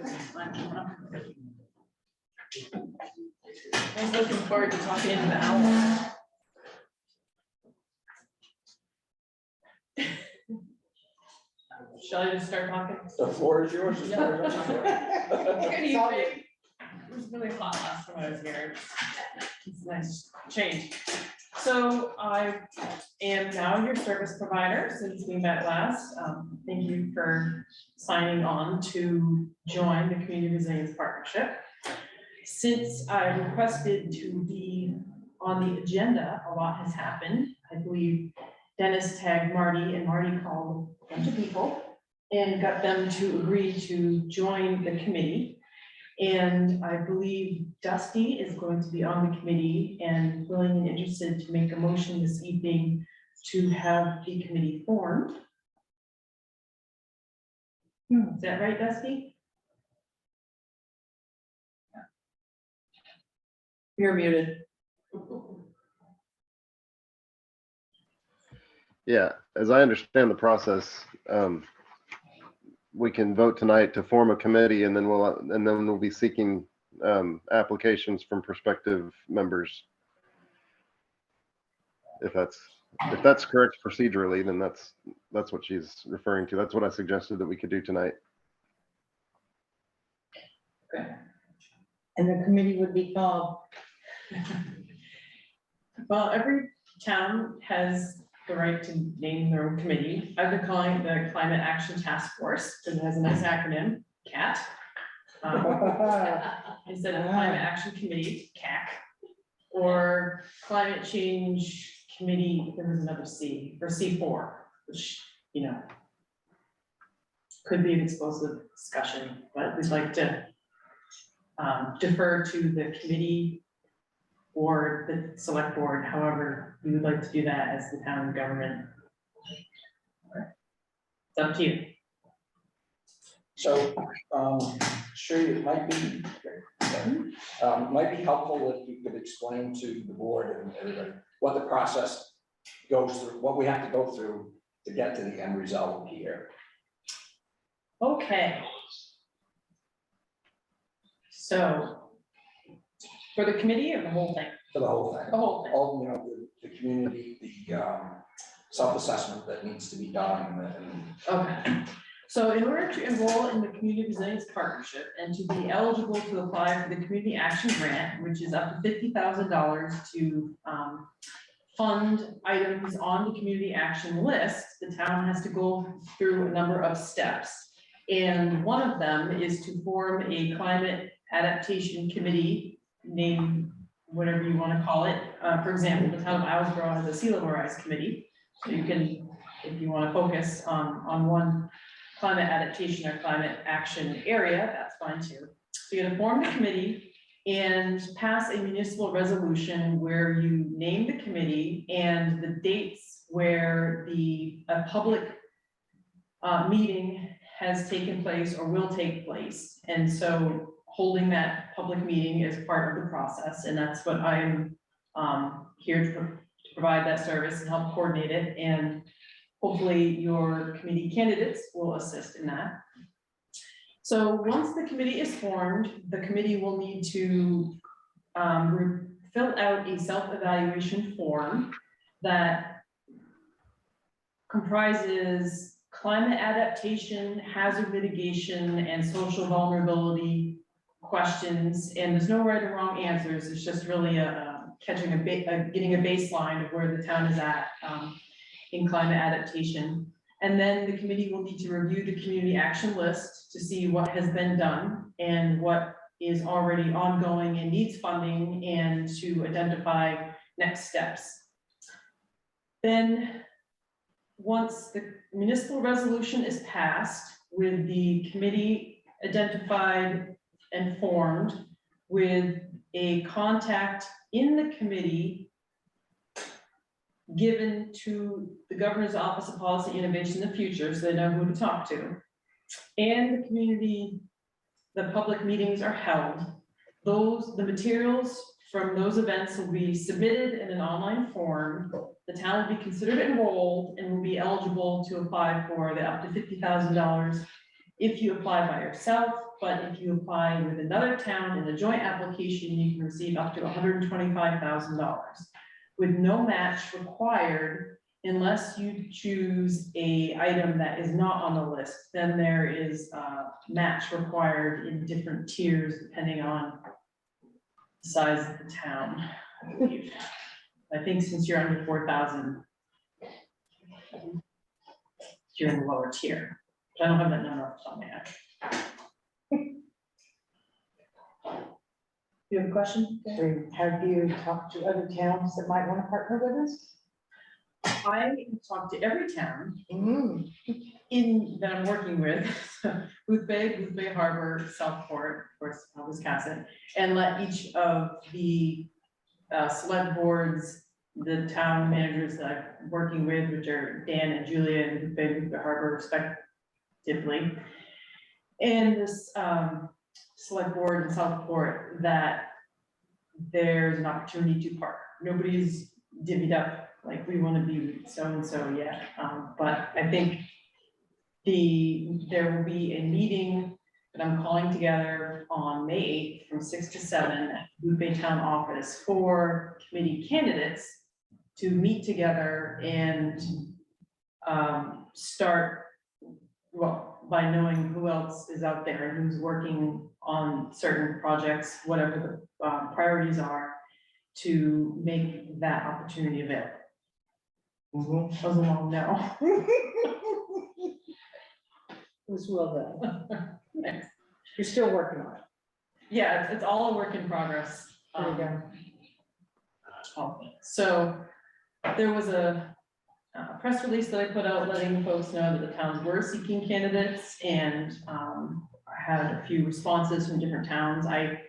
I was looking forward to talking to the owl. Shall I just start talking? The floor is yours. Good evening. It was really hot last time I was here. It's a nice change. So I am now your service provider since we met last. Thank you for signing on to join the Community Resilience Partnership. Since I requested to be on the agenda, a lot has happened. I believe Dennis tagged Marty and Marty called a bunch of people and got them to agree to join the committee. And I believe Dusty is going to be on the committee and willing and interested to make a motion this evening to have the committee formed. Is that right, Dusty? You're muted. Yeah, as I understand the process, we can vote tonight to form a committee, and then we'll be seeking applications from prospective members. If that's correct procedurally, then that's what she's referring to. That's what I suggested that we could do tonight. Okay. And the committee would be called? Well, every town has the right to name their own committee. I've been calling it the Climate Action Task Force, because it has a nice acronym, CAT. Instead of Climate Action Committee, CAC, or Climate Change Committee, there was another C, or C4, which, you know, could be an explosive discussion, but we'd like to defer to the committee or the select board, however we would like to do that as the town government. It's up to you. So, sure, it might be helpful if you could explain to the board and everybody what the process goes through, what we have to go through to get to the end result here. Okay. So, for the committee or the whole thing? For the whole thing. The whole thing. All, you know, the community, the self-assessment that needs to be done and. Okay. So in order to enroll in the Community Resilience Partnership and to be eligible to apply for the Community Action Grant, which is up to $50,000 to fund items on the community action list, the town has to go through a number of steps. And one of them is to form a climate adaptation committee, name whatever you want to call it. For example, the town of Islesboro has a sea level rise committee. So you can, if you want to focus on one climate adaptation or climate action area, that's fine too. So you're going to form the committee and pass a municipal resolution where you name the committee and the dates where a public meeting has taken place or will take place. And so holding that public meeting is part of the process, and that's what I'm here to provide that service and help coordinate it. And hopefully your committee candidates will assist in that. So once the committee is formed, the committee will need to fill out a self-evaluation form that comprises climate adaptation, hazard mitigation, and social vulnerability questions. And there's no right or wrong answers. It's just really getting a baseline of where the town is at in climate adaptation. And then the committee will need to review the community action list to see what has been done and what is already ongoing and needs funding, and to identify next steps. Then, once the municipal resolution is passed with the committee identified and formed, with a contact in the committee given to the Governor's Office of Policy Innovation in the future, so they know who to talk to, and the community, the public meetings are held, the materials from those events will be submitted in an online form. The town will be considered enrolled and will be eligible to apply for the up to $50,000 if you apply by yourself, but if you apply with another town in a joint application, you can receive up to $125,000 with no match required unless you choose a item that is not on the list. Then there is a match required in different tiers depending on the size of the town, I believe. I think since you're under 4,000, you're in the lower tier. I don't have that number off the top of my head. You have a question? Have you talked to other towns that might want to partner with us? I talk to every town Mm. that I'm working with, Booth Bay Harbor, Southport, of course, Wiscasset, and let each of the select boards, the town managers that I'm working with, which are Dan and Julia and Booth Bay Harbor respectively, and this select board in Southport, that there's an opportunity to partner. Nobody's divvied up like we want to be so-and-so yet, but I think there will be a meeting that I'm calling together on May 8th from 6 to 7 at the Booth Bay Town Office for committee candidates to meet together and start, well, by knowing who else is out there and who's working on certain projects, whatever the priorities are, to make that opportunity available. That was a long no. It was well done. Thanks. You're still working on it. Yeah, it's all a work in progress. There you go. So there was a press release that I put out letting folks know that the towns were seeking candidates, and I had a few responses from different towns. I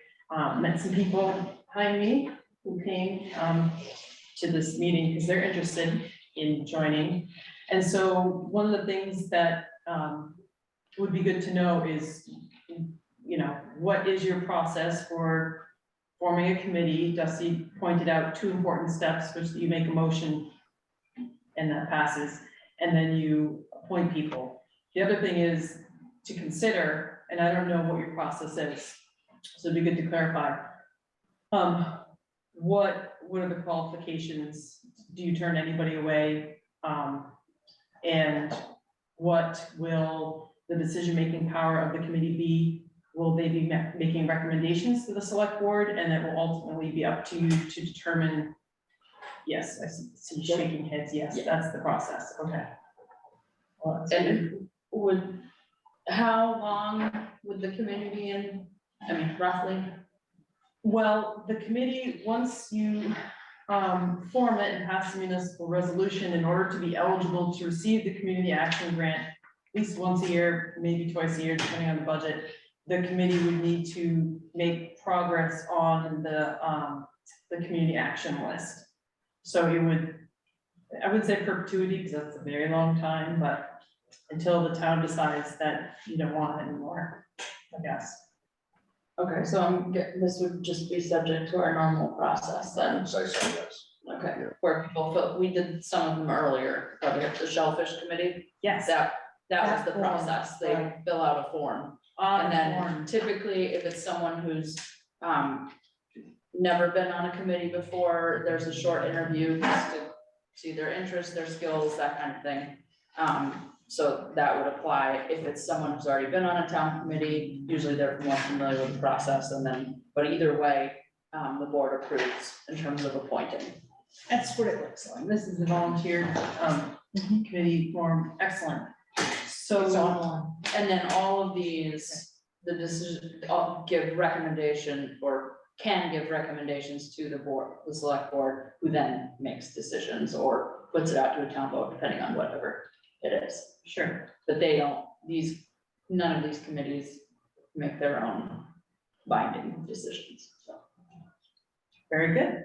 met some people behind me who came to this meeting because they're interested in joining. And so one of the things that would be good to know is, you know, what is your process for forming a committee? Dusty pointed out 2 important steps, which you make a motion and that passes, and then you appoint people. The other thing is to consider, and I don't know what your process is, so it'd be good to clarify. What are the qualifications? Do you turn anybody away? And what will the decision-making power of the committee be? Will they be making recommendations to the select board, and it will ultimately be up to you to determine? Yes, I see shaking heads, yes, that's the process, okay. Well, And how long would the committee be in? I mean, roughly? Well, the committee, once you form it and pass the municipal resolution, in order to be eligible to receive the community action grant, at least once a year, maybe twice a year, depending on the budget, the committee would need to make progress on the community action list. So it would, I would say perpetuity, because that's a very long time, but until the town decides that you don't want it anymore, I guess. Okay, so this would just be subject to our normal process then. Say so, yes. Okay, Yeah. where people fill, we did some of them earlier, probably at the Shellfish Committee. Yes. That was That the form, process, they right. fill out a form. And then typically, if it's someone who's, never been on a committee before, there's a short interview just to see their interests, their skills, that kind of thing. So that would apply if it's someone who's already been on a town committee, usually they're more familiar with the process and then, but either way, the board approves in terms of appointing. That's what it looks like. This is the volunteer, committee form, excellent. So. It's online. And then all of these, the decision, give recommendation or can give recommendations to the board, the select board, who then makes decisions or puts it out to a town vote, depending on whatever it is. Sure. But they don't, none of these committees make their own binding decisions, so. Very good.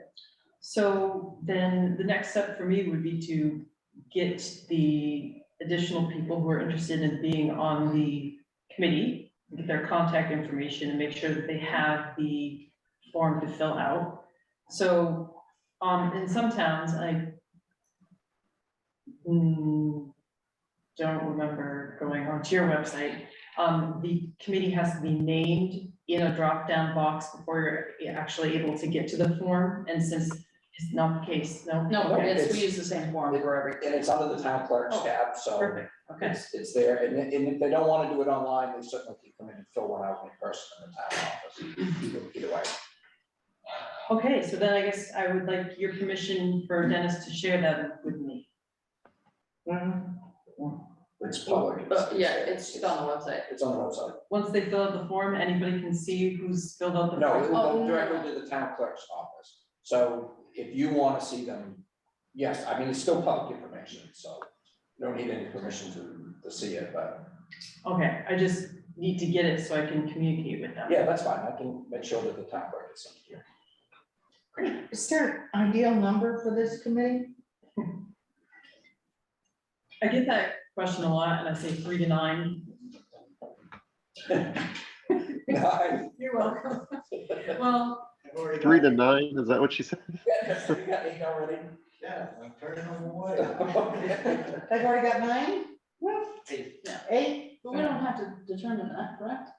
So then the next step for me would be to get the additional people who are interested in being on the committee, get their contact information and make sure that they have the form to fill out. So, in some towns, I don't remember going onto your website. The committee has to be named in a drop-down box before you're actually able to get to the form, and since it's not the case, no? No, Okay. we use the same form for everything. And it's under the town clerk's tab, so Perfect, okay. it's there, and if they don't wanna do it online, they certainly can come in and fill one out in person in the town office, either way. Okay, so then I guess I would like your permission for Dennis to share that with me. It's public. Yeah, it's on the website. It's on the website. Once they fill out the form, anybody can see who's filled out the No, form? it will Oh, go no. directly to the town clerk's office. So if you wanna see them, yes, I mean, it's still public information, so you don't need any permission to see it, but Okay, I just need to get it so I can communicate with them. yeah, that's fine. I can make sure that the town clerk is sent here. Is there an ideal number for this committee? I get that question a lot, and I say 3 to 9. You're welcome. Well, 3 to 9, is that what she said? Yeah, you got 8 already? Yeah, I'm turning them away. They've already got 9? Well, Yeah. 8? But we don't have to determine that, correct?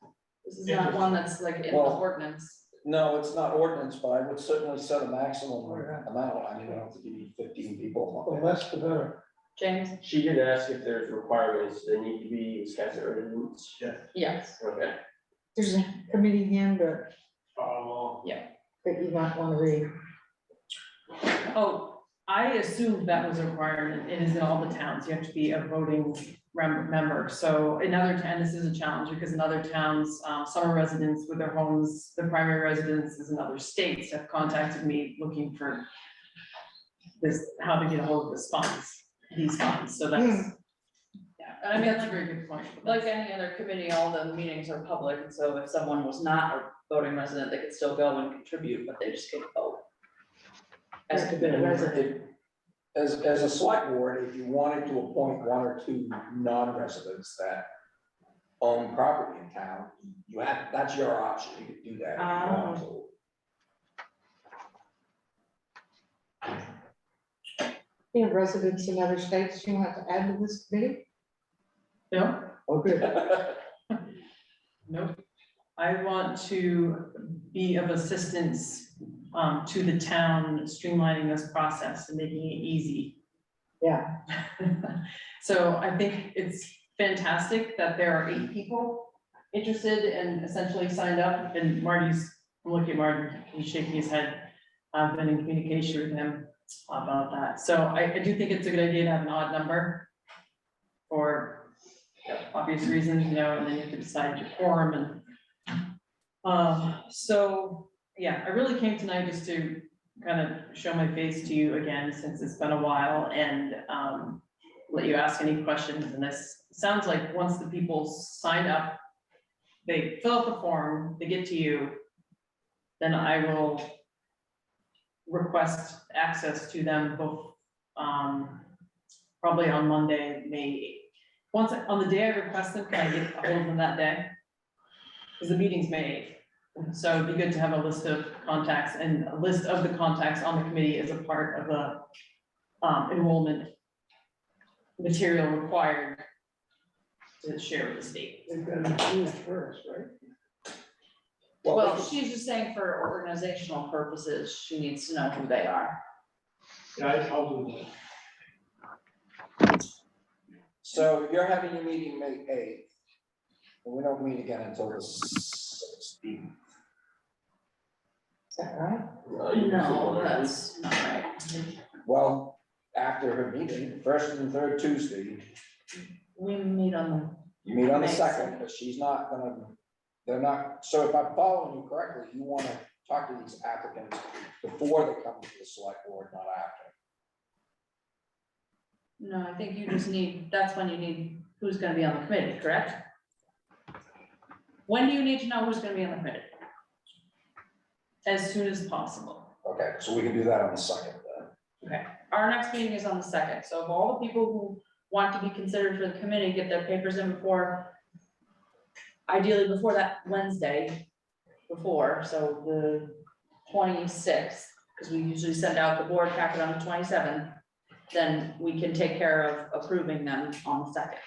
This is not one that's like in the Well- ordinance. No, it's not ordinance, but I would certainly set a maximum amount. I mean, I don't think you need 15 people. The less the better. James? She did ask if there's requirements, they need to be Wisconsin residents. Yes. Okay. There's a committee handbook Oh, that you might want to read. oh, I assumed that was a requirement. It is in all the towns. You have to be a voting member. So in other towns, this is a challenge because in other towns, summer residents with their homes, their primary residences in other states have contacted me looking for this, how to get a hold of these funds. So that's, yeah, I mean, that's a very good point. Like any other committee, all the meetings are public, and so if someone was not a voting resident, they could still go and contribute, but they just can't vote. As a committee resident. As a select board, if you wanted to appoint 1 or 2 non-residents that own property in town, that's your option. You could do that if you want to. You have residents in other states you want to add to this committee? No, Oh, good. nope. I want to be of assistance to the town streamlining this process and making it easy. Yeah. So I think it's fantastic that there are 8 people interested and essentially signed up, and I'm looking at Martin, he's shaking his head. I've been in communication with him about that. So I do think it's a good idea to have an odd number for obvious reasons, and then you have to decide your quorum so, yeah, I really came tonight just to kind of show my face to you again, since it's been a while, and let you ask any questions. And this sounds like once the people sign up, they fill out the form, they get to you, then I will request access to them both, probably on Monday, May Once, on the day I request them, can I get a hold of them that day? Because the meeting's May 8th, so it'd be good to have a list of contacts, and a list of the contacts on the committee as a part of the enrollment material required to share with the state. They've got to do it first, right? Well, she's just saying for organizational purposes, she needs to know who they are. Yeah, I'll do that. So you're having your meeting May 8th, and we don't meet again until the 16th. Is that right? No, that's not right. Well, after her meeting, first and third Tuesday, We meet on you meet on the May 2nd, but she's not gonna, they're not, so if I'm following you correctly, you wanna talk to these applicants before they come to the select board, not after. No, I think you just need, that's when you need who's gonna be on the committee, correct? When do you need to know who's gonna be on the committee? As soon as possible. Okay, so we can do that on the 2nd then. Okay. Our next meeting is on the 2nd, so if all the people who want to be considered for the committee get their papers in before, ideally before that Wednesday before, so the 26th, because we usually send out the board packet on the 27th, then we can take care of approving them on the 2nd.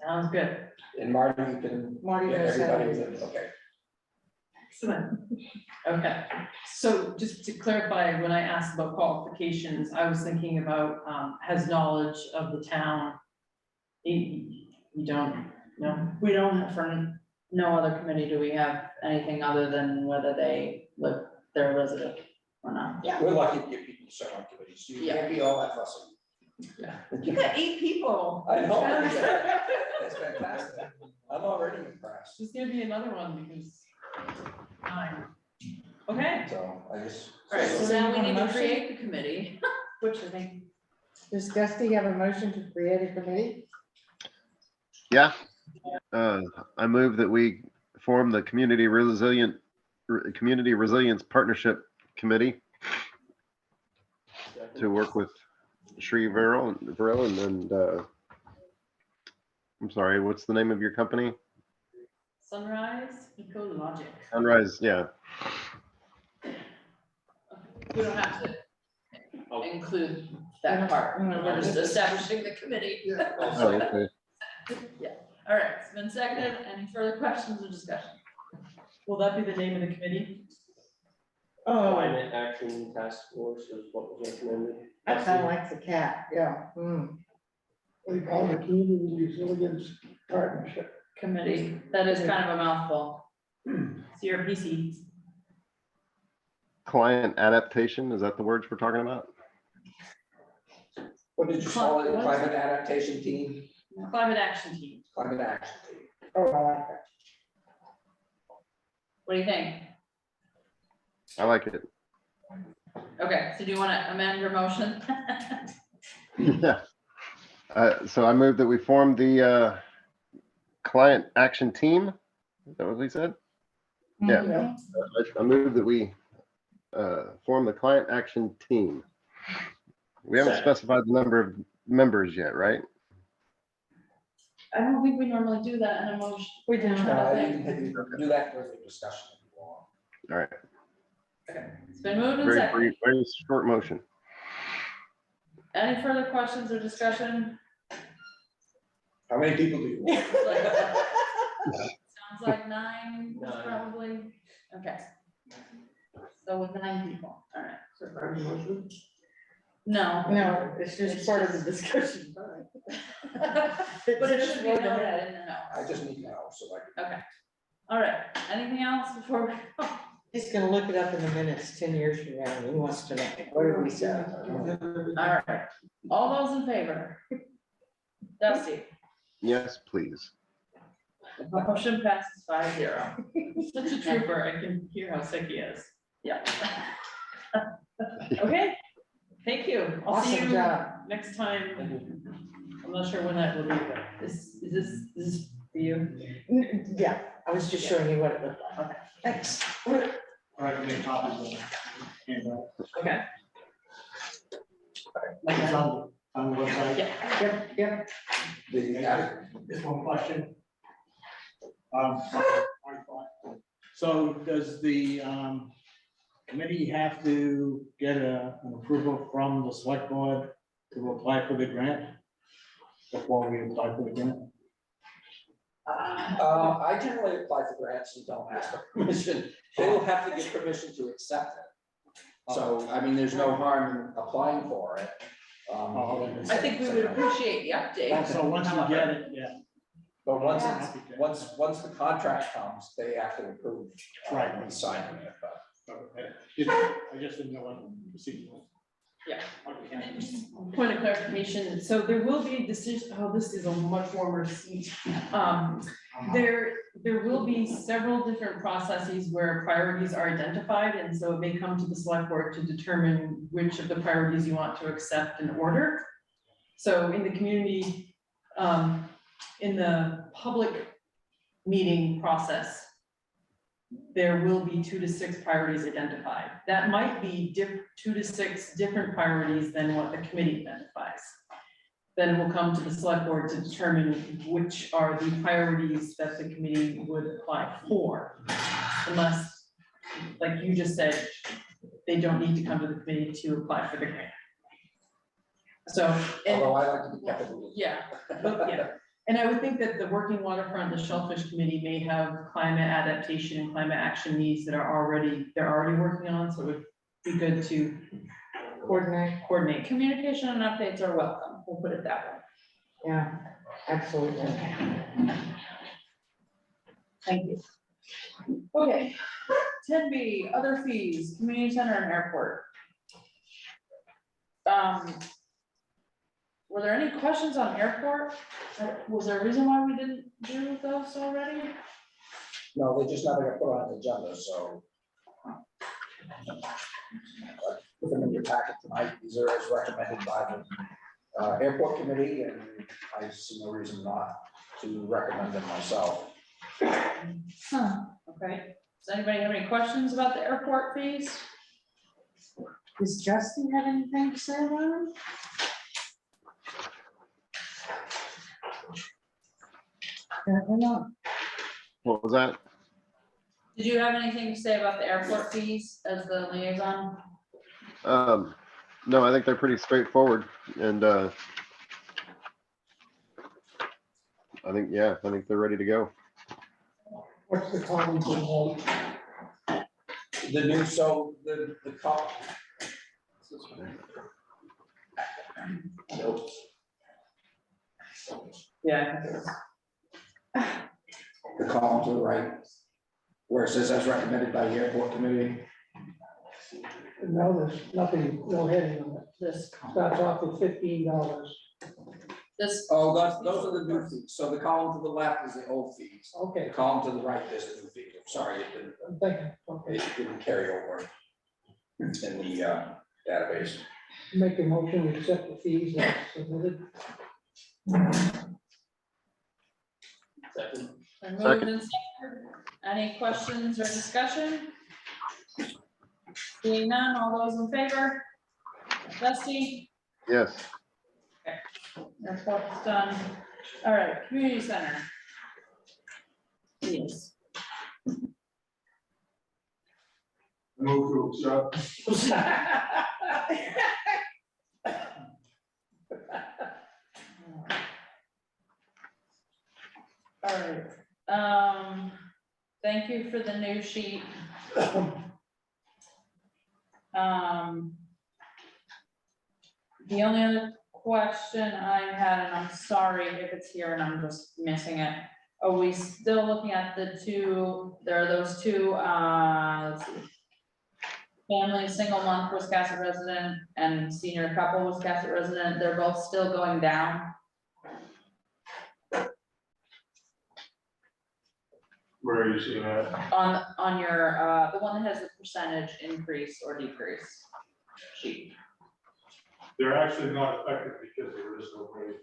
Sounds good. And Marty, you can Marty get knows how to everybody, do it. okay. Excellent. Okay, so just to clarify, when I asked about qualifications, I was thinking about, has knowledge of the town. You don't, no, We don't, for no other committee, do we have anything other than whether they live, they're a resident or not? We're lucky to get people to serve on committees, you can't be all that fussy. you got 8 people. I know. That's fantastic. I'm already impressed. There's gonna be another one because 9. Okay, So I just. All right, so now we need to Motion? create the committee, which I think, Does Dusty have a motion to create a committee? Yeah. I move that we form the Community Resilience Partnership Committee to work with Sri Verrill and I'm sorry, what's the name of your company? Sunrise Ecologic. Sunrise, yeah. We don't have to include that part, we're just establishing the committee. Oh, okay. All right, it's been seconded, any further questions or discussion? will that be the name of the committee? Oh, Climate Action Task Force is what was recommended. that sounds like the cat, yeah. We call it Community Resilience Partnership. Committee, that is kind of a mouthful. CRPC. Client adaptation, is that the words we're talking about? What did you call it, climate adaptation team, Climate Action Team. climate action team? Oh, I like that. What do you think? I like it. Okay, so do you want to amend your motion? Yeah. So I move that we form the client action team. Is that what we said? Yeah. I move that we form the client action team. We haven't specified the number of members yet, right? I don't think we normally do that in a motion. We do. You can do that for the discussion if you want. All right. It's been moved and Very seconded. brief, very short motion. Any further questions or discussion? How many people do you want? Sounds like 9, probably, okay. So with 9 people, all right. No. No, it's just part of the discussion. But it should be noted, I didn't know. I just need to know, so I can. Okay. All right, anything else before we go? He's gonna look it up in the minutes 10 years from now, and he wants to know, what did we say? All right, all those in favor? Dusty, Yes, please. motion passes 5-0. Such a trooper, I can hear how sick he is. Yeah. Okay, thank you. I'll see Awesome you job. next time. I'm not sure when that will be, but is this for you? Yeah, I was just showing you what it looked like. Okay, thanks. All right, make copies of it. Okay. It's on the website. Yeah. Yep. Just one question. So does the committee have to get an approval from the select board to apply for the grant? Before we apply for the grant? I generally apply for grants and don't ask for permission. They will have to get permission to accept it. So, I mean, there's no harm in applying for it. I think we would appreciate the update. So once you get it, yeah. But once the contract comes, they have to approve. Right. And sign it, but. I just didn't know what the procedure was. Yeah. Point of clarification, so there will be a decision, oh, this is a much warmer seat. There will be several different processes where priorities are identified, and so it may come to the select board to determine which of the priorities you want to accept in order. So in the community, in the public meeting process, there will be 2 to 6 priorities identified. That might be 2 to 6 different priorities than what the committee identifies. Then it will come to the select board to determine which are the priorities that the committee would apply for. Unless, like you just said, they don't need to come to the committee to apply for the grant. So. Although I like to be kept in the loop. Yeah, but yeah. And I would think that the Working Waterfront, the Shellfish Committee may have climate adaptation and climate action needs that they're already working on, so it would be good to coordinate. Communication and updates are welcome, we'll put it that way. Yeah, absolutely. Thank you. Okay, 10B, other fees, community center and airport. Were there any questions on airport? Was there a reason why we didn't do those already? No, they just never got put on the agenda, so. Put them in your packet tonight. These are as recommended by the airport committee, and I see no reason not to recommend them myself. Okay, does anybody have any questions about the airport fees? Does Justin have anything to say about it? What was that? Did you have anything to say about the airport fees as the liaison? No, I think they're pretty straightforward, and I think they're ready to go. What's the common goal? The new, so the call. Nope. Yeah, I think it was. The column to the right, where it says as recommended by the airport committee. No, there's nothing, no heading on it. This, Starts off with $15. this, Oh, those are the new fees. So the column to the left is the old fees. Okay, The column to the right is the new fees. I'm sorry, I'm thinking, okay, it didn't carry over in the database. make a motion to accept the fees as submitted. Second. and moved and seconded. Any questions or discussion? Seeing none, all those in favor? Dusty, Yes. airport's done. All right, community center. Yes. Move to accept. All right, thank you for the new sheet. The only other question I had, and I'm sorry if it's here and I'm just missing it. Are we still looking at the two, there are those two, let's see. Family, single month Wiscasset resident and senior couple Wiscasset resident, they're both still going down. Where are you seeing that? On your, the one that has the percentage increase or decrease sheet. They're actually not affected because there is no rate.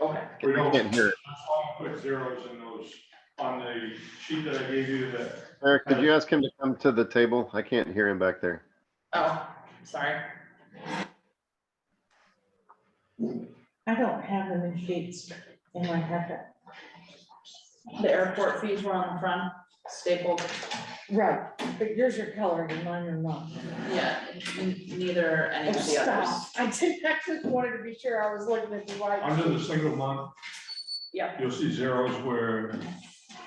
Okay. We don't. Can't hear it. That's why I put zeros in those, on the sheet that I gave you that. Eric, could you ask him to come to the table? I can't hear him back there. Oh, sorry. I don't have the new sheets in my packet. The airport fees were on the front, stapled. Right, but yours are colored and mine are not. Yeah, neither any Oh, of the stop. others. I did, actually wanted to be sure I was looking at the right. Under the single month. Yeah. You'll see zeros where,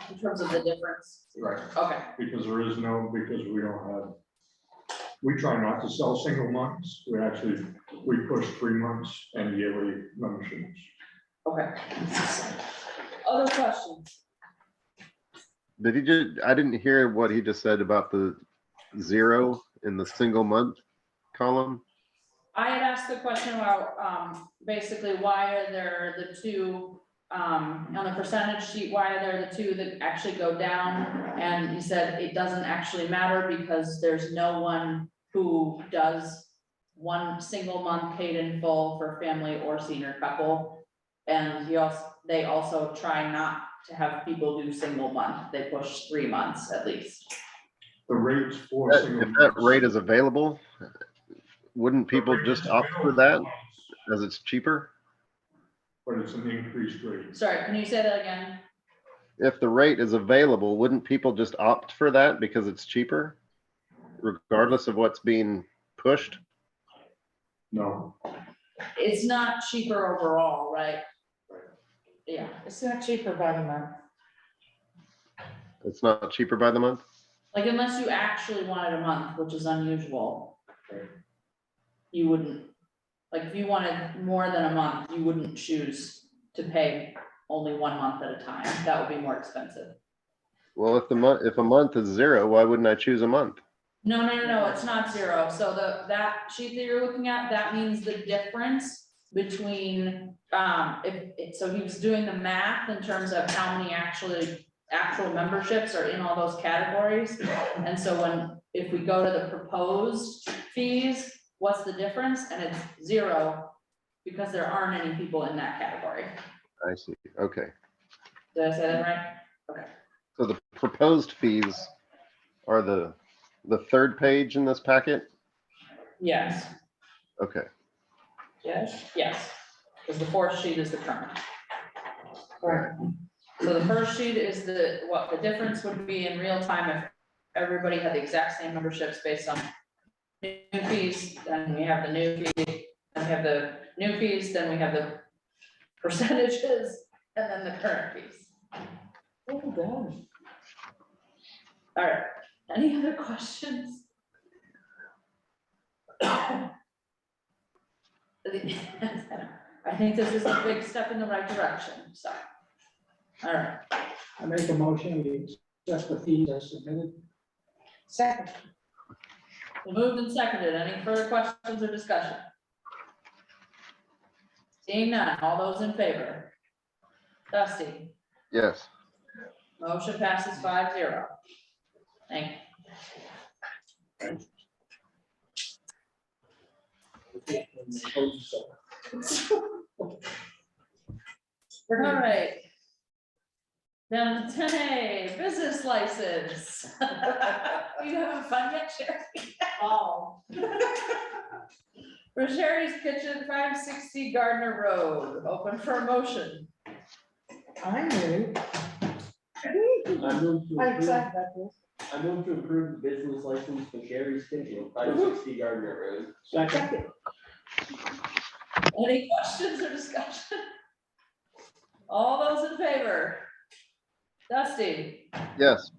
In terms of the difference. right, Okay, because there is no, because we don't have. We try not to sell single months. We push 3 months and yearly memberships. okay. Other questions? Did he just, I didn't hear what he just said about the 0 in the single month column. I had asked the question about, basically, why are there the two, on the percentage sheet, why are there the two that actually go down? And he said it doesn't actually matter because there's no one who does one single month paid in full for family or senior couple. And they also try not to have people do single month, they push 3 months at least. The rates for If single. that months- rate is available, wouldn't people the rate just is opt for available that as it's cheaper? But it's an increased rate. Sorry, can you say that again? If the rate is available, wouldn't people just opt for that because it's cheaper? Regardless of what's being pushed? No. It's not cheaper overall, right? Yeah, It's not cheaper by the month. It's not cheaper by the month? like unless you actually wanted a month, which is unusual. You wouldn't, like if you wanted more than a month, you wouldn't choose to pay only 1 month at a time. That would be more expensive. Well, if a month is 0, why wouldn't I choose a month? No, it's not 0. So that sheet that you're looking at, that means the difference between, so he was doing the math in terms of how many actual memberships are in all those categories. And so if we go to the proposed fees, what's the difference? And it's 0 because there aren't any people in that category. I see, okay. Did I say that right? Okay. So the proposed fees are the third page in this packet? Yes, Okay, yes, because the fourth sheet is the current. Right. So the first sheet is what the difference would be in real time if everybody had the exact same memberships based on new fees, then we have the new fee, then we have the new fees, then we have the percentages, and then the current fees. Well done. All right, any other questions? I think this is a big step in the right direction, so. All right, I make a motion, we accept the fees as submitted. Second. moved and seconded. Any further questions or discussion? Seeing none, all those in favor? Dusty, yes. motion passes 5-0. Thank you. All right. Down to 10A, business license. You having fun yet, Sherry? Oh. For Sherry's Kitchen, 560 Gardner Road, open for a motion. I knew. I move to I'm approve, excited about this. I move to approve the business license for Sherry's Kitchen, 560 Gardner Road. Second. Any questions or discussion? All those in favor? Dusty, Yes.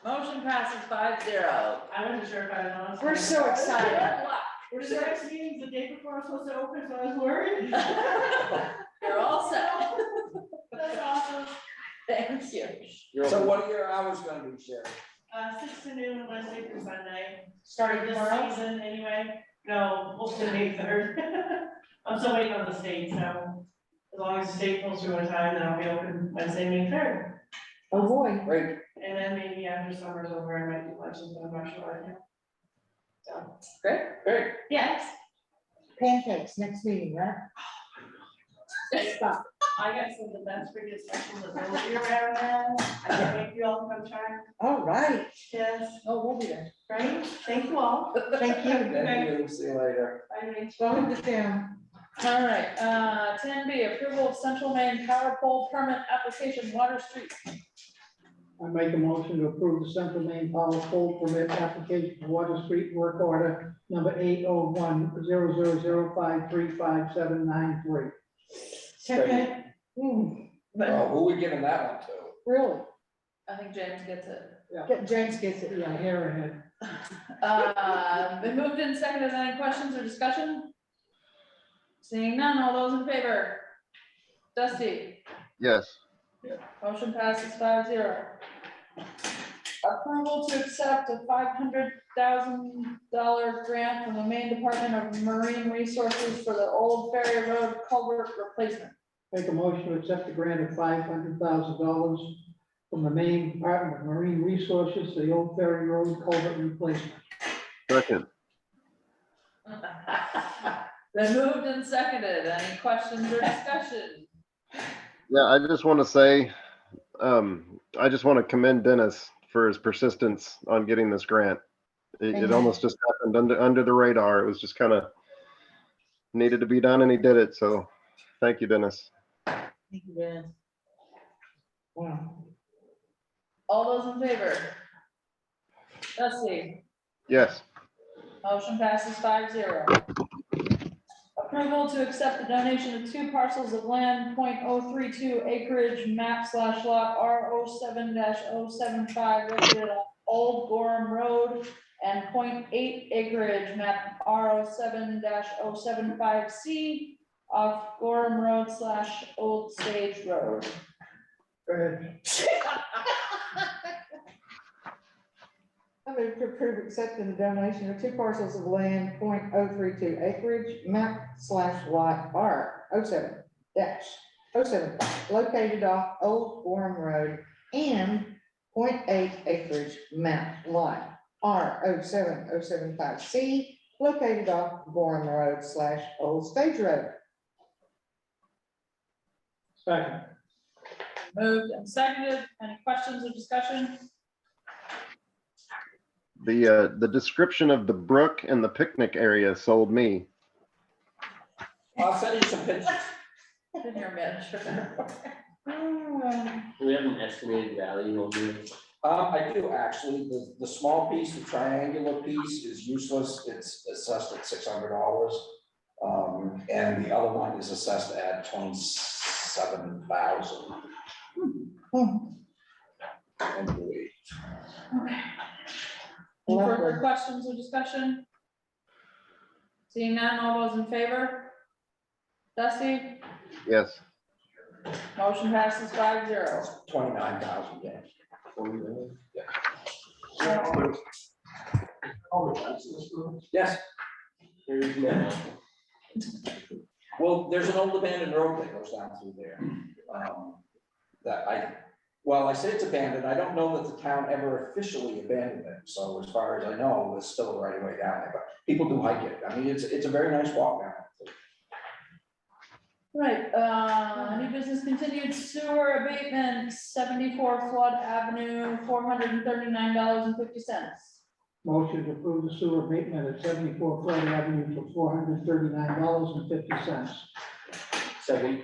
motion passes 5-0. I wasn't sure if I was on. We're so excited. Good luck. We're the next meeting's the day before I'm supposed to open, so I was worried. You're all set. That's awesome. Thank you. So what are your hours gonna be, Sherry? 6 to noon, Wednesday through Sunday. Starting This tomorrow? season anyway. No, hopefully May 3rd. I'm still waiting on the state, so as long as the state pulls through on time, then I'll be open Wednesday, May 3rd. Oh, boy. Great. And then maybe after summer's over, I might do lunches, but I'm not sure right now. So, Great. yes, Pancakes, next meeting, right? Stop. I got some of the best freaking specials that will be around then. I can't wait for you all to come try. All right. Yes, Oh, we'll be there. right? Thank you all. Thank you. Thank you, see you later. Bye, Rachel. Welcome to town. All right, 10B, approval of Central Maine Power Pole Permit Application, Water Street. I make a motion to approve the Central Maine Power Pole Permit application for Water Street work order number 801-0005357993. Second. But Who are we giving that one to? Really? I think James gets it. James gets it. Yeah, here ahead. Been moved and seconded. Any questions or discussion? Seeing none, all those in favor? Dusty, Yes. motion passes 5-0. Approval to accept a $500,000 grant from the Maine Department of Marine Resources for the Old Ferry Road culvert replacement. Make a motion to accept the grant of $500,000 from the Maine Department of Marine Resources, the Old Ferry Road culvert replacement. Second. Been moved and seconded. Any questions or discussion? Yeah, I just want to say, I just want to commend Dennis for his persistence on getting this grant. It almost just happened under the radar. It was just kind of needed to be done and he did it. So thank you, Dennis. Thank you, Ben. Wow. All those in favor? Dusty, Yes. motion passes 5-0. Approval to accept the donation of 2 parcels of land, .032 acreage, map/lot R07-075, located on Old Gorham Road, and .8 acreage, map R07-075C, off Gorham Road / Old Stage Road. Go ahead. I move to approve accepting the donation of 2 parcels of land, .032 acreage, map/lot R07-075, located off Old Gorham Road, and .8 acreage, map lot R07-075C, located off Gorham Road / Old Stage Road. Second. Moved and seconded. Any questions or discussion? The description of the brook and the picnic area sold me. I'll send you some pictures. In your manager. Do we have an estimated value on this? I do actually, the small piece, the triangular piece is useless, it's assessed at $600. And the other one is assessed at $27,000. I believe. Any further questions or discussion? Seeing none, all those in favor? Dusty, Yes. motion passes 5-0. 29,000, yeah. Yes, There's no. well, there's an old abandoned road that goes down through there. Well, I say it's abandoned, I don't know that the town ever officially abandoned it, so as far as I know, there's still a right of way down there, but people do hike it, I mean, it's a very nice walk down. Right, new business continued sewer abatement, 74 Flood Avenue, $439.50. Motion to approve the sewer abatement at 74 Flood Avenue for $439.50. Second.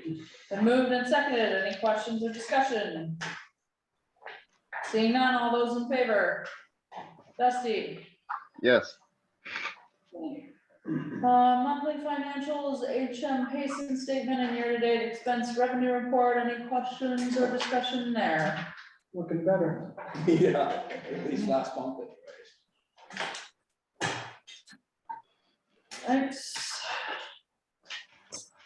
Been moved and seconded. Any questions or discussion? Seeing none, all those in favor? Dusty? Yes. Monthly financials, HM Payson statement and year-to-date expense revenue report. Any questions or discussion there? Looking better. Yeah, at least last month anyways. Thanks.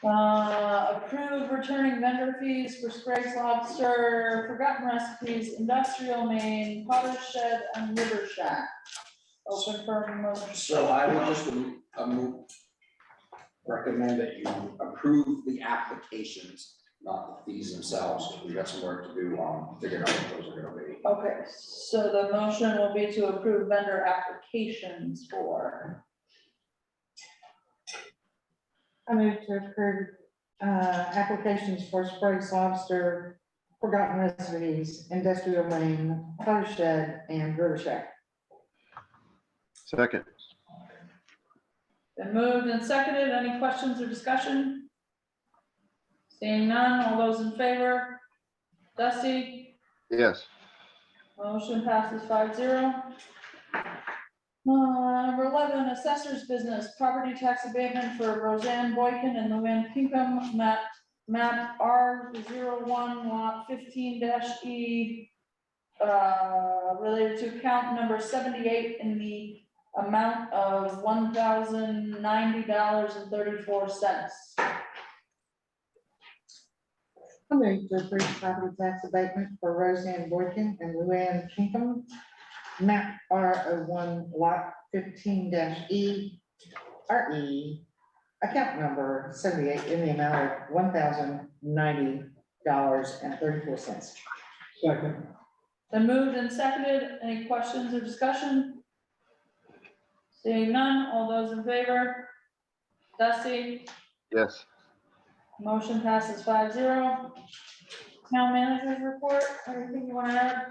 Approve returning vendor fees for Sprague's Lobster, Forgotten Recipes, Industrial Maine, Potter's Shed, and River Shack. Open for motion. So I would just recommend that you approve the applications, not the fees themselves, because we got some work to do on figuring out what those are gonna be. Okay, so the motion will be to approve vendor applications for. I move to approve applications for Sprague's Lobster, Forgotten Recipes, Industrial Maine, Potter's Shed, and River Shack. Second. Been moved and seconded. Any questions or discussion? Seeing none, all those in favor? Dusty? Yes. Motion passes 5-0. Number 11, assessor's business, property tax abatement for Roseanne Boykin and Luann Pinkham, map R01 lot 15-E, related to account number 78 in the amount of $1,090.34. I move to approve property tax abatement for Roseanne Boykin and Luann Kinkham, map R01 lot 15-E, RE, account number 78 in the amount of $1,090.34. Second. Then moved and seconded. Any questions or discussion? Seeing none, all those in favor? Dusty? Yes. Motion passes 5-0. Town manager's report, anything you want to add?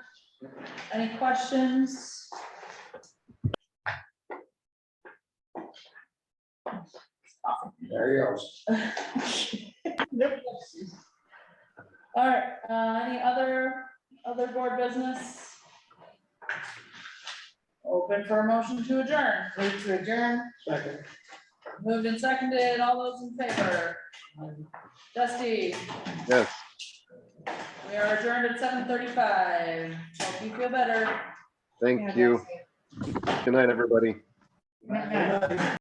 Any questions? There he goes. All right, any other board business? Open for a motion to adjourn. Move to adjourn. Second. Moved and seconded, all those in favor? Dusty, Yes. we are adjourned at 7:35. Hope you feel better. Thank you. Good night, everybody. Yeah.